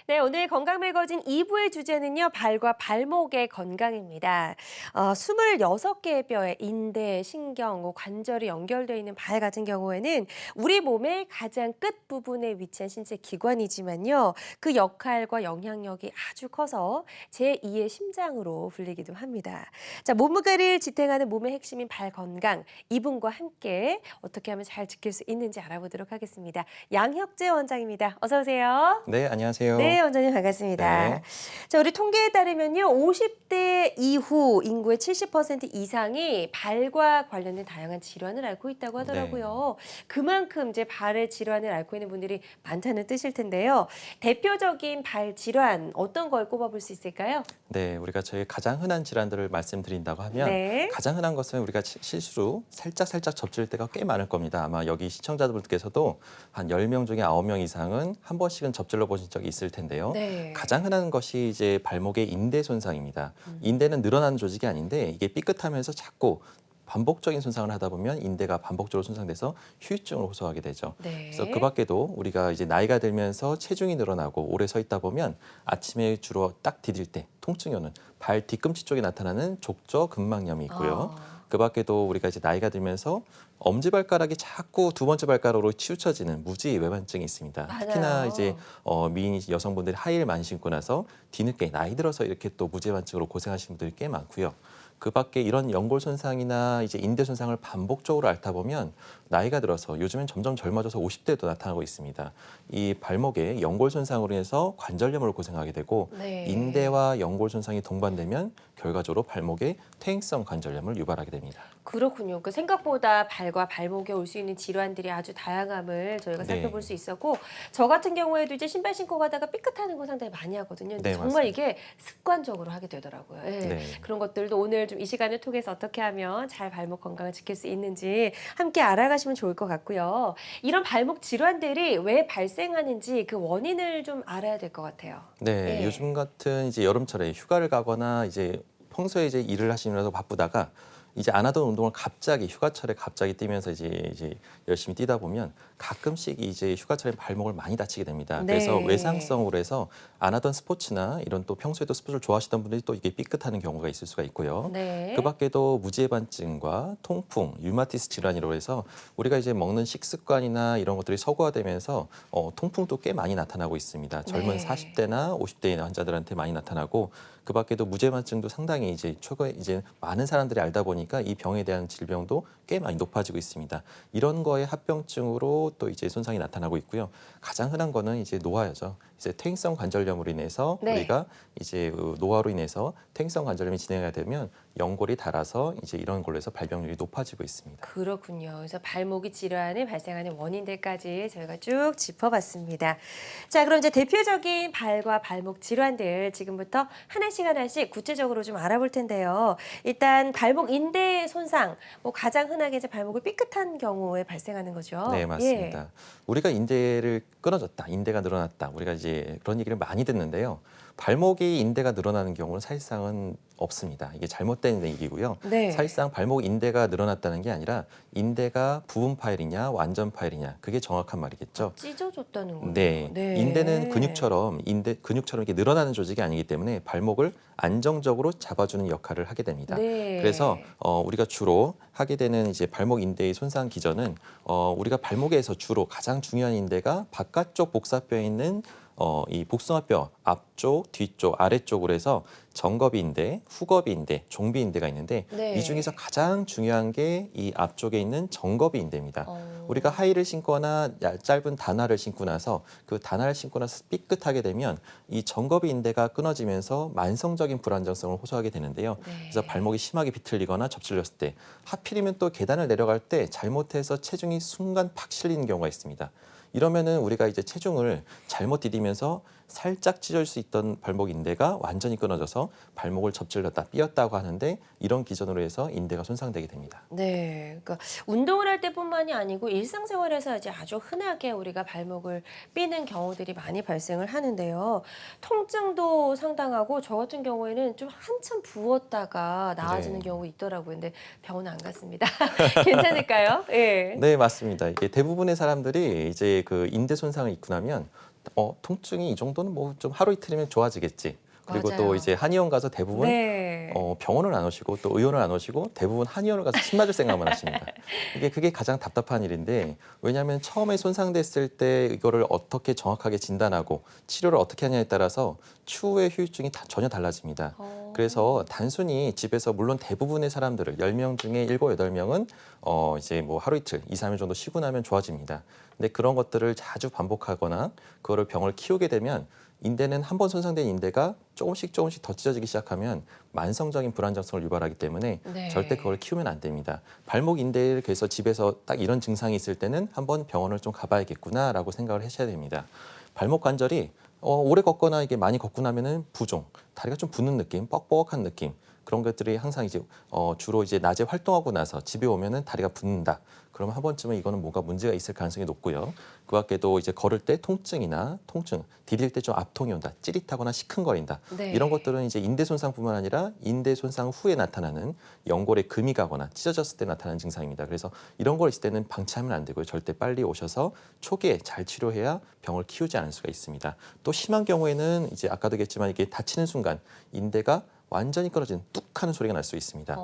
네, 오늘 건강 매거진 2부의 주제는요, 발과 발목의 건강입니다. 26개의 뼈에 인대, 신경, 관절이 연결되어 있는 발 같은 경우에는 우리 몸의 가장 끝 부분에 위치한 신체 기관이지만요, 그 역할과 영향력이 아주 커서 제2의 심장으로 불리기도 합니다. 자, 몸무게를 지탱하는 몸의 핵심인 발 건강, 이분과 함께 어떻게 하면 잘 지킬 수 있는지 알아보도록 하겠습니다. 양혁재 원장입니다. 어서 오세요. 네, 안녕하세요. 네, 원장님 반갑습니다. 네, 자, 우리 통계에 따르면요, 50대 이후 인구의 70% 이상이 발과 관련된 다양한 질환을 앓고 있다고 네, 하더라고요. 그만큼 이제 발의 질환을 앓고 있는 분들이 많다는 뜻일 텐데요. 대표적인 발 질환 어떤 걸 꼽아볼 수 있을까요? 네. 우리가 저희 가장 흔한 질환들을 말씀드린다고 하면 네. 가장 흔한 것은 우리가 실수로 살짝 접질 때가 꽤 많을 겁니다. 아마 여기 시청자분들께서도 한 10명 중에 9명 이상은 한 번씩은 접질러 보신 적이 있을 텐데요. 네. 가장 흔한 것이 이제 발목의 인대 손상입니다. 음. 인대는 늘어나는 조직이 아닌데 이게 삐끗하면서 자꾸 반복적인 손상을 하다 보면 인대가 반복적으로 손상돼서 후유증을 호소하게 되죠. 그래서 그 네. 밖에도 우리가 이제 나이가 들면서 체중이 늘어나고 오래 서 있다 보면 아침에 주로 딱 디딜 때 통증이 오는 발 뒤꿈치 쪽에 나타나는 족저근막염이 있고요. 아. 그 밖에도 우리가 이제 나이가 들면서 엄지발가락이 자꾸 두 번째 발가락으로 치우쳐지는 무지 외반증이 있습니다. 특히나 이제 맞아요. 미인 여성분들이 하이힐 많이 신고 나서 뒤늦게 나이 들어서 이렇게 또 무지 외반증으로 고생하시는 분들이 꽤 많고요. 그 밖에 이런 연골 손상이나 이제 인대 손상을 반복적으로 앓다 보면 나이가 들어서 요즘엔 점점 젊어져서 50대도 나타나고 있습니다. 이 발목에 연골 손상으로 인해서 관절염으로 고생하게 되고 네. 인대와 연골 손상이 동반되면 결과적으로 발목에 퇴행성 관절염을 유발하게 됩니다. 그렇군요. 그 생각보다 발과 발목에 올 수 있는 질환들이 아주 다양함을 저희가 살펴볼 네, 수 있었고, 저 같은 경우에도 이제 신발 신고 가다가 삐끗하는 거 상당히 많이 하거든요. 근데 네, 정말 맞습니다. 이게 습관적으로 하게 되더라고요. 예. 네. 그런 것들도 오늘 좀 이 시간을 통해서 어떻게 하면 잘 발목 건강을 지킬 수 있는지 함께 알아가시면 좋을 것 같고요. 이런 발목 질환들이 왜 발생하는지 그 원인을 좀 알아야 될 것 같아요. 네, 예. 요즘 같은 이제 여름철에 휴가를 가거나 이제 평소에 이제 일을 하시느라고 바쁘다가 이제 안 하던 운동을 갑자기 휴가철에 갑자기 뛰면서 이제 열심히 뛰다 보면 가끔씩 이제 휴가철에 발목을 많이 다치게 됩니다. 그래서 네. 외상성으로 해서 안 하던 스포츠나 이런 또 평소에도 스포츠를 좋아하시던 분들이 또 이게 삐끗하는 경우가 있을 수가 있고요. 그 네. 밖에도 무지해반증과 통풍, 류마티스 질환으로 해서 우리가 이제 먹는 식습관이나 이런 것들이 서구화되면서 통풍도 꽤 많이 나타나고 있습니다. 젊은 네. 40대나 50대 환자들한테 많이 나타나고 그 밖에도 무죄만증도 상당히 이제 최근에 이제 많은 사람들이 알다 보니까 이 병에 대한 질병도 꽤 많이 높아지고 있습니다. 이런 거에 합병증으로 또 이제 손상이 나타나고 있고요. 가장 흔한 거는 이제 노화죠. 이제 퇴행성 관절염으로 인해서 네. 우리가 이제 노화로 인해서 퇴행성 관절염이 진행하게 되면 연골이 닳아서 이제 이런 걸로 해서 발병률이 높아지고 있습니다. 그렇군요. 그래서 발목이 질환을 발생하는 원인들까지 저희가 쭉 짚어봤습니다. 자, 그럼 이제 대표적인 발과 발목 질환들 지금부터 하나씩 하나씩 구체적으로 좀 알아볼 텐데요. 일단 발목 인대 손상, 뭐 가장 흔하게 이제 발목을 삐끗한 경우에 발생하는 네, 거죠. 예. 맞습니다. 우리가 인대를 끊어졌다, 인대가 늘어났다. 우리가 이제 그런 얘기를 많이 듣는데요. 발목이 인대가 늘어나는 경우는 사실상은 없습니다. 이게 잘못된 얘기고요. 네. 사실상 발목 인대가 늘어났다는 게 아니라 인대가 부분 파열이냐 완전 파열이냐 그게 정확한 말이겠죠. 찢어졌다는 거네요. 네, 인대는 네. 근육처럼 이렇게 늘어나는 조직이 아니기 때문에 발목을 안정적으로 잡아주는 역할을 하게 됩니다. 그래서 네. 우리가 주로 하게 되는 이제 발목 인대의 손상 기전은 우리가 발목에서 주로 가장 중요한 인대가 바깥쪽 복사뼈에 있는 이 복숭아뼈 앞쪽, 뒤쪽, 아래쪽으로 해서 정거비인대, 후거비인대, 종비인대가 있는데 이 중에서 네. 가장 중요한 게 이 앞쪽에 있는 정거비인대입니다. 우리가 어. 하이를 신거나 짧은 단화를 신고 나서 그 단화를 신고 나서 삐끗하게 되면 이 정거비 인대가 끊어지면서 만성적인 불안정성을 호소하게 되는데요. 그래서 네. 발목이 심하게 비틀리거나 접질렸을 때 하필이면 또 계단을 내려갈 때 잘못해서 체중이 순간 팍 실리는 경우가 있습니다. 이러면은 우리가 이제 체중을 잘못 디디면서 살짝 찢어질 수 있던 발목 인대가 완전히 끊어져서 발목을 접질렀다, 삐었다고 하는데 이런 기전으로 해서 인대가 손상되게 됩니다. 네. 그러니까 운동을 할 때뿐만이 아니고 일상생활에서 이제 아주 흔하게 우리가 발목을 삐는 경우들이 많이 발생을 하는데요. 통증도 상당하고 저 같은 경우에는 좀 한참 부었다가 나아지는 네. 경우가 있더라고요. 근데 병원 안 갔습니다. 괜찮을까요? 예. 네, 맞습니다. 이게 대부분의 사람들이 이제 그 인대 손상을 입고 나면 통증이 이 정도는 뭐 좀 하루 이틀이면 좋아지겠지. 그리고 또 맞아요. 이제 한의원 가서 대부분 네. 병원을 안 오시고 또 의원을 안 오시고 대부분 한의원을 가서 침 맞을 생각만 하십니다. 그게 가장 답답한 일인데 왜냐하면 처음에 손상됐을 때 이거를 어떻게 정확하게 진단하고 치료를 어떻게 하냐에 따라서 추후의 후유증이 전혀 달라집니다. 어. 그래서 단순히 집에서 물론 대부분의 사람들을 10명 중에 7, 8명은 이제 뭐 하루 이틀, 2, 3일 정도 쉬고 나면 좋아집니다. 근데 그런 것들을 자주 반복하거나 그거를 병을 키우게 되면 인대는 한 번 손상된 인대가 조금씩 더 찢어지기 시작하면 만성적인 불안정성을 유발하기 때문에 네. 절대 그걸 키우면 안 됩니다. 발목 인대를 그래서 집에서 딱 이런 증상이 있을 때는 한번 병원을 좀 가봐야겠구나라고 생각을 하셔야 됩니다. 발목 관절이 오래 걷거나 이게 많이 걷고 나면은 부종, 다리가 좀 붓는 느낌, 뻑뻑한 느낌 그런 것들이 항상 이제 주로 이제 낮에 활동하고 나서 집에 오면은 다리가 붓는다. 그러면 한 번쯤은 이거는 뭔가 문제가 있을 가능성이 높고요. 그 밖에도 이제 걸을 때 통증이나 디딜 때 좀 압통이 온다, 찌릿하거나 시큰거린다. 네. 이런 것들은 이제 인대 손상뿐만 아니라 인대 손상 후에 나타나는 연골에 금이 가거나 찢어졌을 때 나타나는 증상입니다. 그래서 이런 걸 있을 때는 방치하면 안 되고요. 절대 빨리 오셔서 초기에 잘 치료해야 병을 키우지 않을 수가 있습니다. 또 심한 경우에는 이제 아까도 얘기했지만 이게 다치는 순간 인대가 완전히 끊어진 뚝 하는 소리가 날 수 있습니다.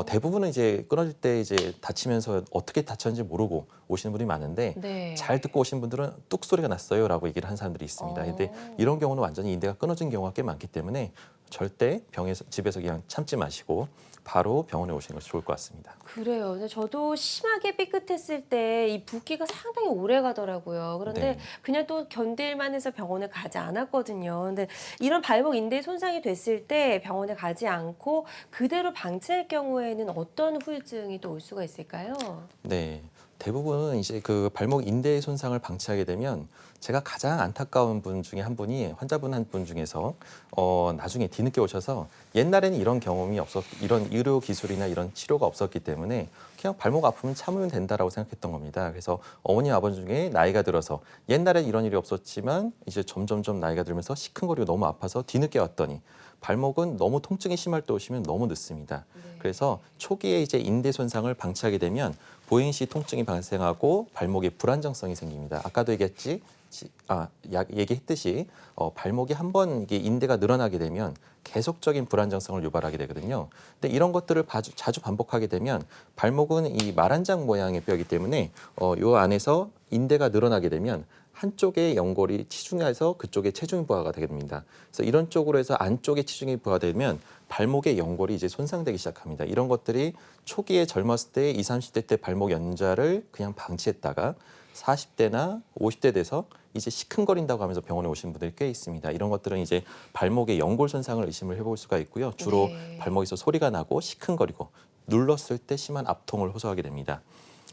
대부분은 이제 끊어질 때 이제 다치면서 어떻게 다쳤는지 모르고 오시는 분이 많은데 네. 잘 듣고 오신 분들은 뚝 소리가 났어요라고 얘기를 한 사람들이 있습니다. 근데 이런 경우는 완전히 인대가 끊어진 경우가 꽤 많기 때문에 절대 집에서 그냥 참지 마시고 바로 병원에 오시는 것이 좋을 것 같습니다. 그래요. 근데 저도 심하게 삐끗했을 때 이 붓기가 상당히 오래 가더라고요. 그런데 네. 그냥 또 견딜만 해서 병원을 가지 않았거든요. 근데 이런 발목 인대 손상이 됐을 때 병원에 가지 않고 그대로 방치할 경우에는 어떤 후유증이 또 올 수가 있을까요? 네. 대부분 이제 그 발목 인대 손상을 방치하게 되면 제가 가장 안타까운 분 중에 한 분이 환자분 한 분 중에서 나중에 뒤늦게 오셔서 옛날에는 이런 경험이 이런 의료 기술이나 이런 치료가 없었기 때문에 그냥 발목 아프면 참으면 된다라고 생각했던 겁니다. 그래서 어머니 아버지 중에 나이가 들어서 옛날엔 이런 일이 없었지만 이제 점점점 나이가 들면서 시큰거리고 너무 아파서 뒤늦게 왔더니 발목은 너무 통증이 심할 때 오시면 너무 늦습니다. 그래서 초기에 이제 인대 손상을 방치하게 되면 보행시 통증이 발생하고 발목에 불안정성이 생깁니다. 아까도 얘기했듯이 발목이 한번 이게 인대가 늘어나게 되면 계속적인 불안정성을 유발하게 되거든요. 근데 이런 것들을 자주 반복하게 되면 발목은 이 말한장 모양의 뼈이기 때문에 요 안에서 인대가 늘어나게 되면 한쪽의 연골이 치중해서 그쪽에 체중이 부하가 되게 됩니다. 그래서 이런 쪽으로 해서 안쪽에 치중이 부하되면 발목의 연골이 이제 손상되기 시작합니다. 이런 것들이 초기에 젊었을 때 20, 30대 때 발목 연자를 그냥 방치했다가 40대나 50대 돼서 이제 시큰거린다고 하면서 병원에 오시는 분들이 꽤 있습니다. 이런 것들은 이제 발목의 연골 손상을 의심을 해볼 수가 있고요. 주로 네. 발목에서 소리가 나고 시큰거리고 눌렀을 때 심한 압통을 호소하게 됩니다.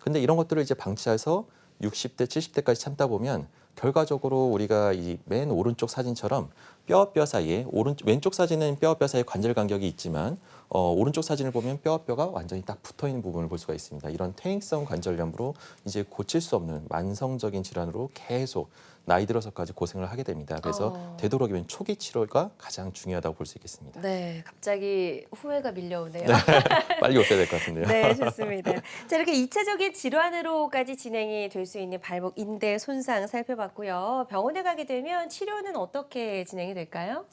근데 이런 것들을 이제 방치해서 60대, 70대까지 참다 보면 결과적으로 우리가 이 맨 오른쪽 사진처럼 뼈와 사이에 왼쪽 사진은 뼈와 사이에 관절 간격이 있지만 오른쪽 사진을 보면 뼈와 뼈가 완전히 딱 붙어 있는 부분을 볼 수가 있습니다. 이런 퇴행성 관절염으로 이제 고칠 수 없는 만성적인 질환으로 계속 나이 들어서까지 고생을 하게 됩니다. 그래서 되도록이면 초기 치료가 가장 중요하다고 볼 수 있겠습니다. 네, 갑자기 후회가 밀려오네요. 빨리 오셔야 될 것 같은데요. 네, 좋습니다. 자, 이렇게 2차적인 질환으로까지 진행이 될 수 있는 발목 인대 손상 살펴봤고요. 병원에 가게 되면 치료는 어떻게 진행이 될까요?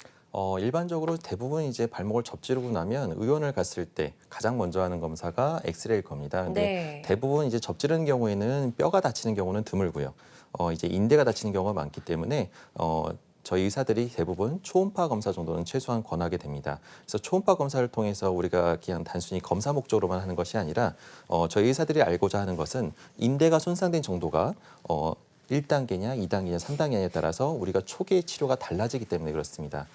일반적으로 대부분 이제 발목을 접지르고 나면 의원을 갔을 때 가장 먼저 하는 검사가 엑스레이일 겁니다. 근데 네. 대부분 이제 접지르는 경우에는 뼈가 다치는 경우는 드물고요. 이제 인대가 다치는 경우가 많기 때문에 저희 의사들이 대부분 초음파 검사 정도는 최소한 권하게 됩니다. 그래서 초음파 검사를 통해서 우리가 그냥 단순히 검사 목적으로만 하는 것이 아니라 저희 의사들이 알고자 하는 것은 인대가 손상된 정도가 1단계냐, 2단계냐, 3단계냐에 따라서 우리가 초기의 치료가 달라지기 때문에 그렇습니다.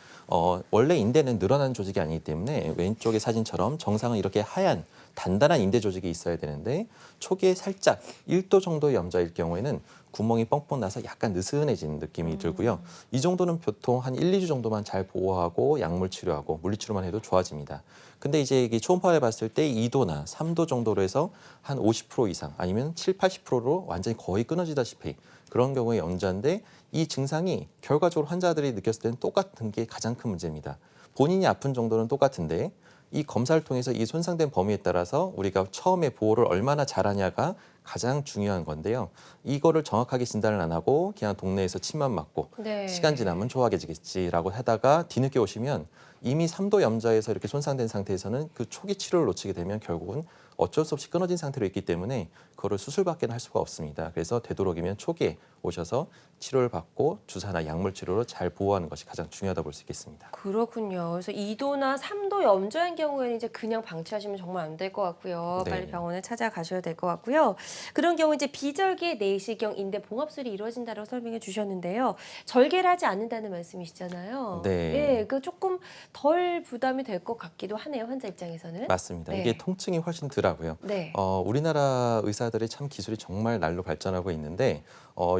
원래 인대는 늘어나는 조직이 아니기 때문에 왼쪽의 사진처럼 정상은 이렇게 하얀 단단한 인대 조직이 있어야 되는데 초기에 살짝 1도 정도의 염자일 경우에는 구멍이 뻥뻥 나서 약간 느슨해지는 느낌이 들고요. 이 정도는 보통 한 1, 2주 정도만 잘 보호하고 약물 치료하고 물리치료만 해도 좋아집니다. 근데 이제 이게 초음파를 봤을 때 2도나 3도 정도로 해서 한 50% 이상 아니면 7, 80%로 완전히 거의 끊어지다시피 그런 경우의 연자인데 이 증상이 결과적으로 환자들이 느꼈을 때는 똑같은 게 가장 큰 문제입니다. 본인이 아픈 정도는 똑같은데 이 검사를 통해서 이 손상된 범위에 따라서 우리가 처음에 보호를 얼마나 잘하냐가 가장 중요한 건데요. 이거를 정확하게 진단을 안 하고 그냥 동네에서 침만 맞고 네. 시간 지나면 좋아지겠지라고 하다가 뒤늦게 오시면 이미 3도 염좌에서 이렇게 손상된 상태에서는 그 초기 치료를 놓치게 되면 결국은 어쩔 수 없이 끊어진 상태로 있기 때문에 그거를 수술밖에는 할 수가 없습니다. 그래서 되도록이면 초기에 오셔서 치료를 받고 주사나 약물 치료로 잘 보호하는 것이 가장 중요하다고 볼 수 있겠습니다. 그렇군요. 그래서 2도나 3도 염좌인 경우에는 이제 그냥 방치하시면 정말 안 될 것 같고요. 네. 빨리 병원에 찾아가셔야 될 것 같고요. 그런 경우 이제 비절개 내시경 인대 봉합술이 이루어진다고 설명해 주셨는데요. 절개를 하지 않는다는 말씀이시잖아요. 네. 예, 그 조금 덜 부담이 될 것 같기도 하네요. 환자 입장에서는. 맞습니다. 네. 이게 통증이 훨씬 덜하고요. 네. 우리나라 의사들이 참 기술이 정말 날로 발전하고 있는데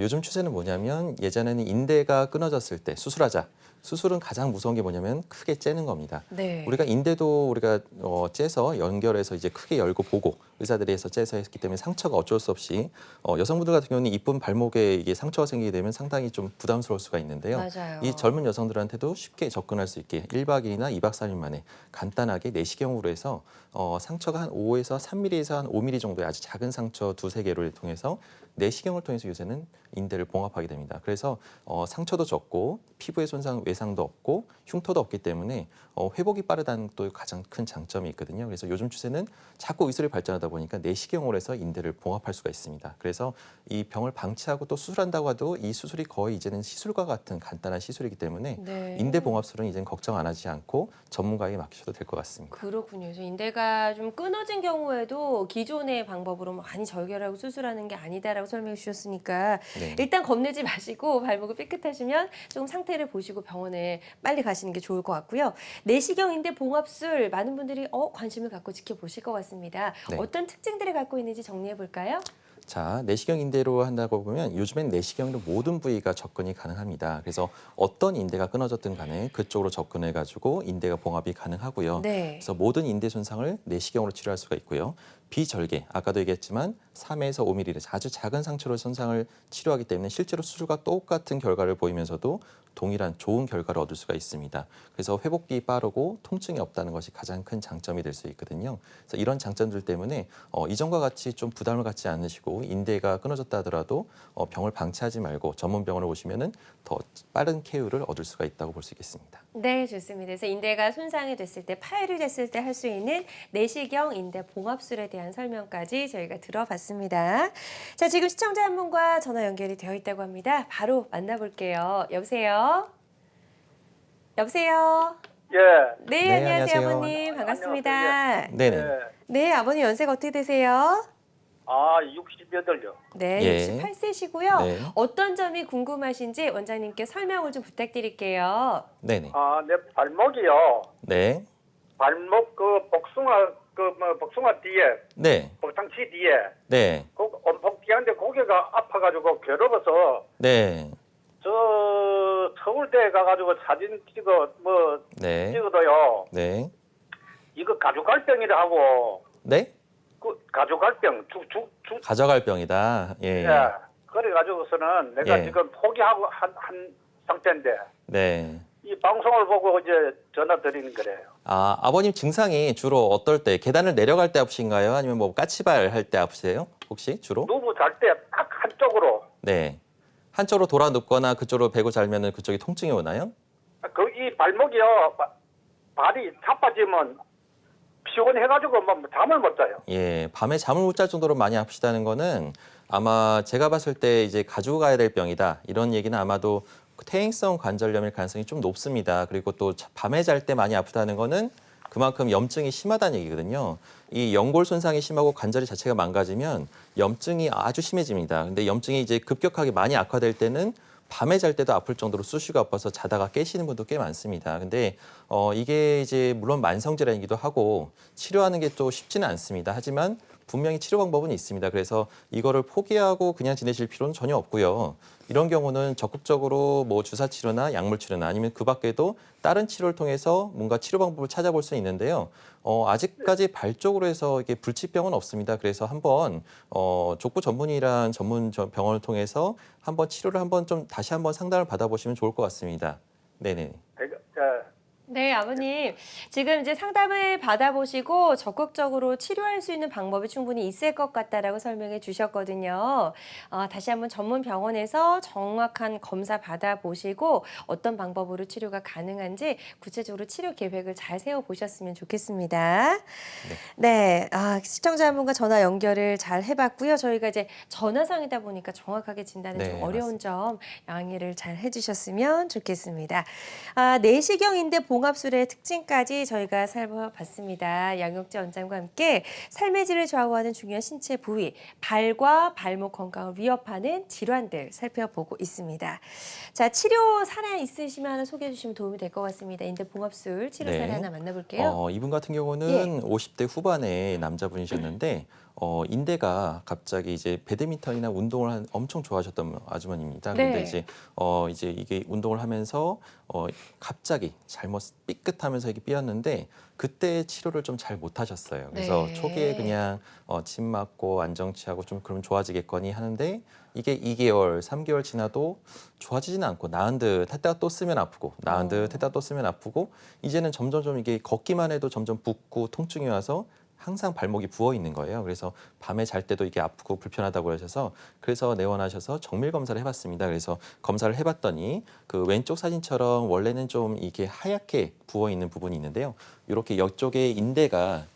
요즘 추세는 뭐냐면 예전에는 인대가 끊어졌을 때 수술하자. 수술은 가장 무서운 게 뭐냐면 크게 째는 겁니다. 네. 우리가 인대도 우리가 째서 연결해서 이제 크게 열고 보고 의사들이 해서 째서 했기 때문에 상처가 어쩔 수 없이 여성분들 같은 경우는 이쁜 발목에 이게 상처가 생기게 되면 상당히 좀 부담스러울 수가 있는데요. 맞아요. 이 젊은 여성들한테도 쉽게 접근할 수 있게 1박 2일이나 2박 3일 만에 간단하게 내시경으로 해서 상처가 한 5에서 3mm에서 한 5mm 정도의 아주 작은 상처 두세 개를 통해서 내시경을 통해서 요새는 인대를 봉합하게 됩니다. 그래서 상처도 적고 피부의 손상 외상도 없고 흉터도 없기 때문에 회복이 빠르다는 또 가장 큰 장점이 있거든요. 그래서 요즘 추세는 자꾸 의술이 발전하다 보니까 내시경으로 해서 인대를 봉합할 수가 있습니다. 그래서 이 병을 방치하고 또 수술한다고 해도 이 수술이 거의 이제는 시술과 같은 간단한 시술이기 때문에 네. 인대 봉합술은 이제는 걱정 안 하지 않고 전문가에게 맡기셔도 될 것 같습니다. 그렇군요. 그래서 인대가 좀 끊어진 경우에도 기존의 방법으로 많이 절개하고 수술하는 게 아니다라고 설명해 주셨으니까 네. 일단 겁내지 마시고 발목을 삐끗하시면 조금 상태를 보시고 병원에 빨리 가시는 게 좋을 것 같고요. 내시경 인대 봉합술 많은 분들이 관심을 갖고 지켜보실 것 같습니다. 네. 어떤 특징들을 갖고 있는지 정리해 볼까요? 자, 내시경 인대로 한다고 보면 요즘엔 내시경으로 모든 부위가 접근이 가능합니다. 그래서 어떤 인대가 끊어졌든 간에 그쪽으로 접근해가지고 인대가 봉합이 가능하고요. 네. 그래서 모든 인대 손상을 내시경으로 치료할 수가 있고요. 비절개, 아까도 얘기했지만 3에서 5mm 아주 작은 상처로 손상을 치료하기 때문에 실제로 수술과 똑같은 결과를 보이면서도 동일한 좋은 결과를 얻을 수가 있습니다. 그래서 회복이 빠르고 통증이 없다는 것이 가장 큰 장점이 될 수 있거든요. 그래서 이런 장점들 때문에 이전과 같이 좀 부담을 갖지 않으시고 인대가 끊어졌다 하더라도 병을 방치하지 말고 전문 병원을 오시면은 더 빠른 케어를 얻을 수가 있다고 볼 수 있겠습니다. 네, 좋습니다. 그래서 인대가 손상이 됐을 때, 파열이 됐을 때 할 수 있는 내시경 인대 봉합술에 대한 설명까지 저희가 들어봤습니다. 자, 지금 시청자 한 분과 전화 연결이 되어 있다고 합니다. 바로 만나볼게요. 여보세요? 여보세요? 예. 네, 네, 안녕하세요, 안녕하세요. 아버님. 반갑습니다. 네네. 예. 네, 아버님 연세가 어떻게 되세요? 68요. 네, 예. 68세시고요. 네. 어떤 점이 궁금하신지 원장님께 설명을 좀 부탁드릴게요. 네네. 내 발목이요. 네. 발목 복숭아 뒤에, 네. 복상치 뒤에, 네. 온폭 뒤한데 고개가 아파가지고 괴로워서 네. 저 서울대에 가가지고 사진 네. 찍어도요. 네. 이거 가죽갈병이라 하고 네. 그 가죽갈병 가져갈 병이다. 예. 예. 그래가지고서는 내가 예. 지금 포기하고 한 상태인데 네. 이 방송을 보고 이제 전화 드리는 거래요. 아버님 증상이 주로 어떨 때 계단을 내려갈 때 아프신가요? 아니면 뭐 까치발 할 때 아프세요? 혹시 주로? 누구 잘 때 딱 한쪽으로 네. 한쪽으로 돌아 눕거나 그쪽으로 베고 자면은 그쪽이 통증이 오나요? 이 발목이요 발이 자빠지면 피곤해가지고 뭐 잠을 못 자요. 예. 밤에 잠을 못 잘 정도로 많이 아프시다는 거는 아마 제가 봤을 때 이제 가지고 가야 될 병이다. 이런 얘기는 아마도 퇴행성 관절염일 가능성이 좀 높습니다. 그리고 또 밤에 잘 때 많이 아프다는 거는 그만큼 염증이 심하다는 얘기거든요. 이 연골 손상이 심하고 관절 자체가 망가지면 염증이 아주 심해집니다. 근데 염증이 이제 급격하게 많이 악화될 때는 밤에 잘 때도 아플 정도로 수시가 아파서 자다가 깨시는 분도 꽤 많습니다. 근데 이게 이제 물론 만성질환이기도 하고 치료하는 게 또 쉽지는 않습니다. 하지만 분명히 치료 방법은 있습니다. 그래서 이거를 포기하고 그냥 지내실 필요는 전혀 없고요. 이런 경우는 적극적으로 뭐 주사 치료나 약물 치료나 아니면 그 밖에도 다른 치료를 통해서 뭔가 치료 방법을 찾아볼 수 있는데요. 아직까지 발적으로 해서 이게 불치병은 없습니다. 그래서 한번 족부 전문의란 전문 병원을 통해서 한번 치료를 한번 좀 다시 한번 상담을 받아보시면 좋을 것 같습니다. 네네. 네, 아버님. 지금 이제 상담을 받아보시고 적극적으로 치료할 수 있는 방법이 충분히 있을 것 같다라고 설명해 주셨거든요. 다시 한번 전문 병원에서 정확한 검사 받아보시고 어떤 방법으로 치료가 가능한지 구체적으로 치료 계획을 잘 세워보셨으면 좋겠습니다. 네. 네, 시청자 한 분과 전화 연결을 잘 해봤고요. 저희가 이제 전화상이다 보니까 정확하게 진단은 좀 네, 어려운 맞습니다. 점 양해를 잘 해주셨으면 좋겠습니다. 내시경인대 봉합술의 특징까지 저희가 살펴봤습니다. 양혁재 원장과 함께 삶의 질을 좌우하는 중요한 신체 부위, 발과 발목 건강을 위협하는 질환들 살펴보고 있습니다. 자, 치료 사례 있으시면 하나 소개해 주시면 도움이 될 것 같습니다. 인대 봉합술 치료 사례 네. 하나 만나볼게요. 이분 같은 경우는 예. 50대 후반의 남자분이셨는데 인대가 갑자기 이제 배드민턴이나 운동을 엄청 좋아하셨던 아주머니입니다. 네. 근데 이제 이게 운동을 하면서 갑자기 잘못 삐끗하면서 이게 삐었는데 그때 치료를 좀 잘 못하셨어요. 그래서 네. 초기에 그냥 침 맞고 안정치하고 좀 그러면 좋아지겠거니 하는데 이게 2개월, 3개월 지나도 좋아지지는 않고 나은 듯 했다가 또 쓰면 아프고 나은 듯 했다가 또 쓰면 아프고 이제는 점점 이게 걷기만 해도 점점 붓고 통증이 와서 항상 발목이 부어 있는 거예요. 그래서 밤에 잘 때도 이게 아프고 불편하다고 하셔서 그래서 내원하셔서 정밀 검사를 해봤습니다. 그래서 검사를 해봤더니 그 왼쪽 사진처럼 원래는 좀 이게 하얗게 부어 있는 부분이 있는데요. 이렇게 옆쪽에 인대가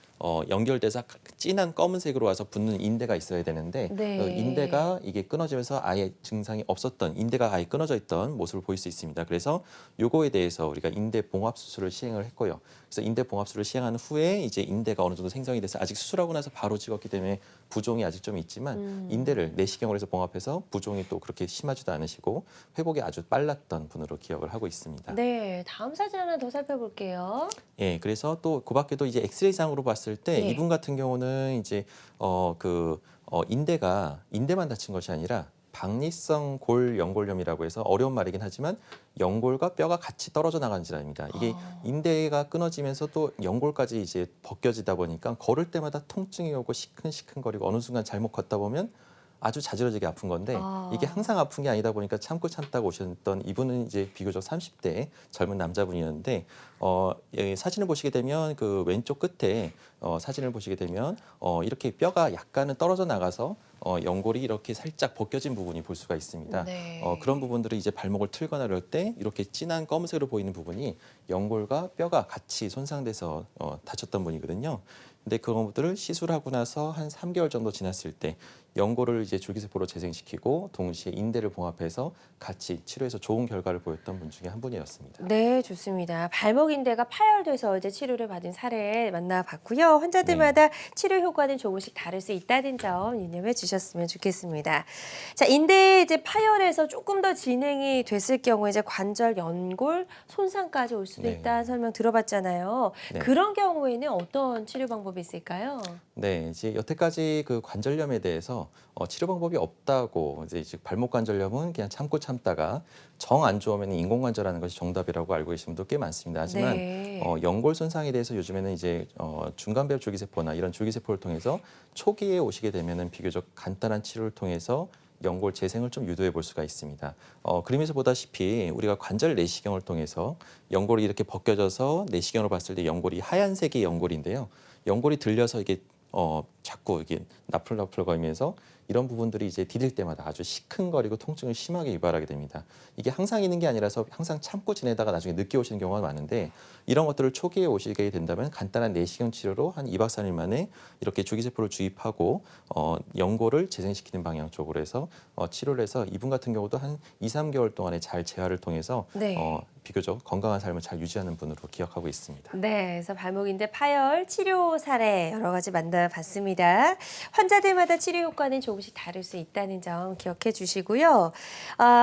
연결돼서 진한 검은색으로 와서 붙는 인대가 있어야 되는데 네. 그 인대가 이게 끊어지면서 아예 증상이 없었던 인대가 아예 끊어져 있던 모습을 보일 수 있습니다. 그래서 요거에 대해서 우리가 인대 봉합 수술을 시행을 했고요. 그래서 인대 봉합 수술을 시행한 후에 이제 인대가 어느 정도 생성이 돼서 아직 수술하고 나서 바로 찍었기 때문에 부종이 아직 좀 있지만 인대를 내시경을 해서 봉합해서 부종이 또 그렇게 심하지도 않으시고 회복이 아주 빨랐던 분으로 기억을 하고 있습니다. 네, 다음 사진 하나 더 살펴볼게요. 예, 그래서 또 그 밖에도 이제 엑스레이상으로 봤을 때 예. 이분 같은 경우는 이제 인대가 인대만 다친 것이 아니라 박리성 골 연골염이라고 해서 어려운 말이긴 하지만 연골과 뼈가 같이 떨어져 나가는 질환입니다. 이게 인대가 끊어지면서 또 연골까지 이제 벗겨지다 보니까 걸을 때마다 통증이 오고 시큰시큰거리고 어느 순간 잘못 걷다 보면 아주 자지러지게 아픈 건데 이게 항상 아픈 게 아니다 보니까 참고 참다가 오셨던 이분은 이제 비교적 30대 젊은 남자분이었는데 사진을 보시게 되면 그 왼쪽 끝에 사진을 보시게 되면 이렇게 뼈가 약간은 떨어져 나가서 연골이 이렇게 살짝 벗겨진 부분이 볼 수가 있습니다. 네. 그런 부분들이 이제 발목을 틀거나 그럴 때 이렇게 진한 검은색으로 보이는 부분이 연골과 뼈가 같이 손상돼서 다쳤던 분이거든요. 근데 그런 것들을 시술하고 나서 한 3개월 정도 지났을 때 연골을 이제 줄기세포로 재생시키고 동시에 인대를 봉합해서 같이 치료해서 좋은 결과를 보였던 분 중에 한 분이었습니다. 네, 좋습니다. 발목 인대가 파열돼서 이제 치료를 받은 사례 만나봤고요. 환자들마다 치료 효과는 조금씩 다를 수 있다는 점 유념해 주셨으면 좋겠습니다. 자, 인대 이제 파열해서 조금 더 진행이 됐을 경우에 이제 관절 연골 손상까지 올 수도 네. 있다는 설명 들어봤잖아요. 네. 그런 경우에는 어떤 치료 방법이 있을까요? 네, 이제 여태까지 그 관절염에 대해서 치료 방법이 없다고 이제 즉 발목 관절염은 그냥 참고 참다가 정 안 좋으면 인공관절하는 것이 정답이라고 알고 계신 분도 꽤 많습니다. 하지만 네. 연골 손상에 대해서 요즘에는 이제 중간배합 줄기세포나 이런 줄기세포를 통해서 초기에 오시게 되면은 비교적 간단한 치료를 통해서 연골 재생을 좀 유도해 볼 수가 있습니다. 그림에서 보다시피 우리가 관절 내시경을 통해서 연골이 이렇게 벗겨져서 내시경으로 봤을 때 연골이 하얀색의 연골인데요. 연골이 들려서 이게 자꾸 이게 나풀나풀 거리면서 이런 부분들이 이제 디딜 때마다 아주 시큰거리고 통증을 심하게 유발하게 됩니다. 이게 항상 있는 게 아니라서 항상 참고 지내다가 나중에 늦게 오시는 경우가 많은데 이런 것들을 초기에 오시게 된다면 간단한 내시경 치료로 한 2박 3일 만에 이렇게 줄기세포를 주입하고 연골을 재생시키는 방향 쪽으로 해서 치료를 해서 이분 같은 경우도 한 2, 3개월 동안에 잘 재활을 통해서 네. 비교적 건강한 삶을 잘 유지하는 분으로 기억하고 있습니다. 네, 그래서 발목인대 파열 치료 사례 여러 가지 만나봤습니다. 환자들마다 치료 효과는 조금씩 다를 수 있다는 점 기억해 주시고요.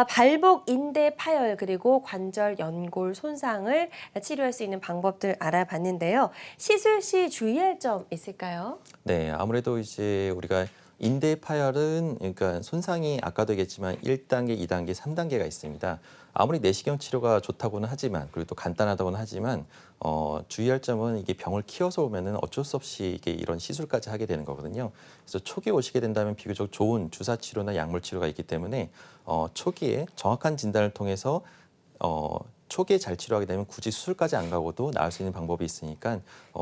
발목 인대 파열 그리고 관절 연골 손상을 치료할 수 있는 방법들 알아봤는데요. 시술 시 주의할 점 있을까요? 네, 아무래도 이제 우리가 인대 파열은 그러니까 손상이 아까도 얘기했지만 1단계, 2단계, 3단계가 있습니다. 아무리 내시경 치료가 좋다고는 하지만 그리고 또 간단하다고는 하지만 주의할 점은 이게 병을 키워서 오면은 어쩔 수 없이 이게 이런 시술까지 하게 되는 거거든요. 그래서 초기에 오시게 된다면 비교적 좋은 주사 치료나 약물 치료가 있기 때문에 초기에 정확한 진단을 통해서 초기에 잘 치료하게 되면 굳이 수술까지 안 가고도 나을 수 있는 방법이 있으니까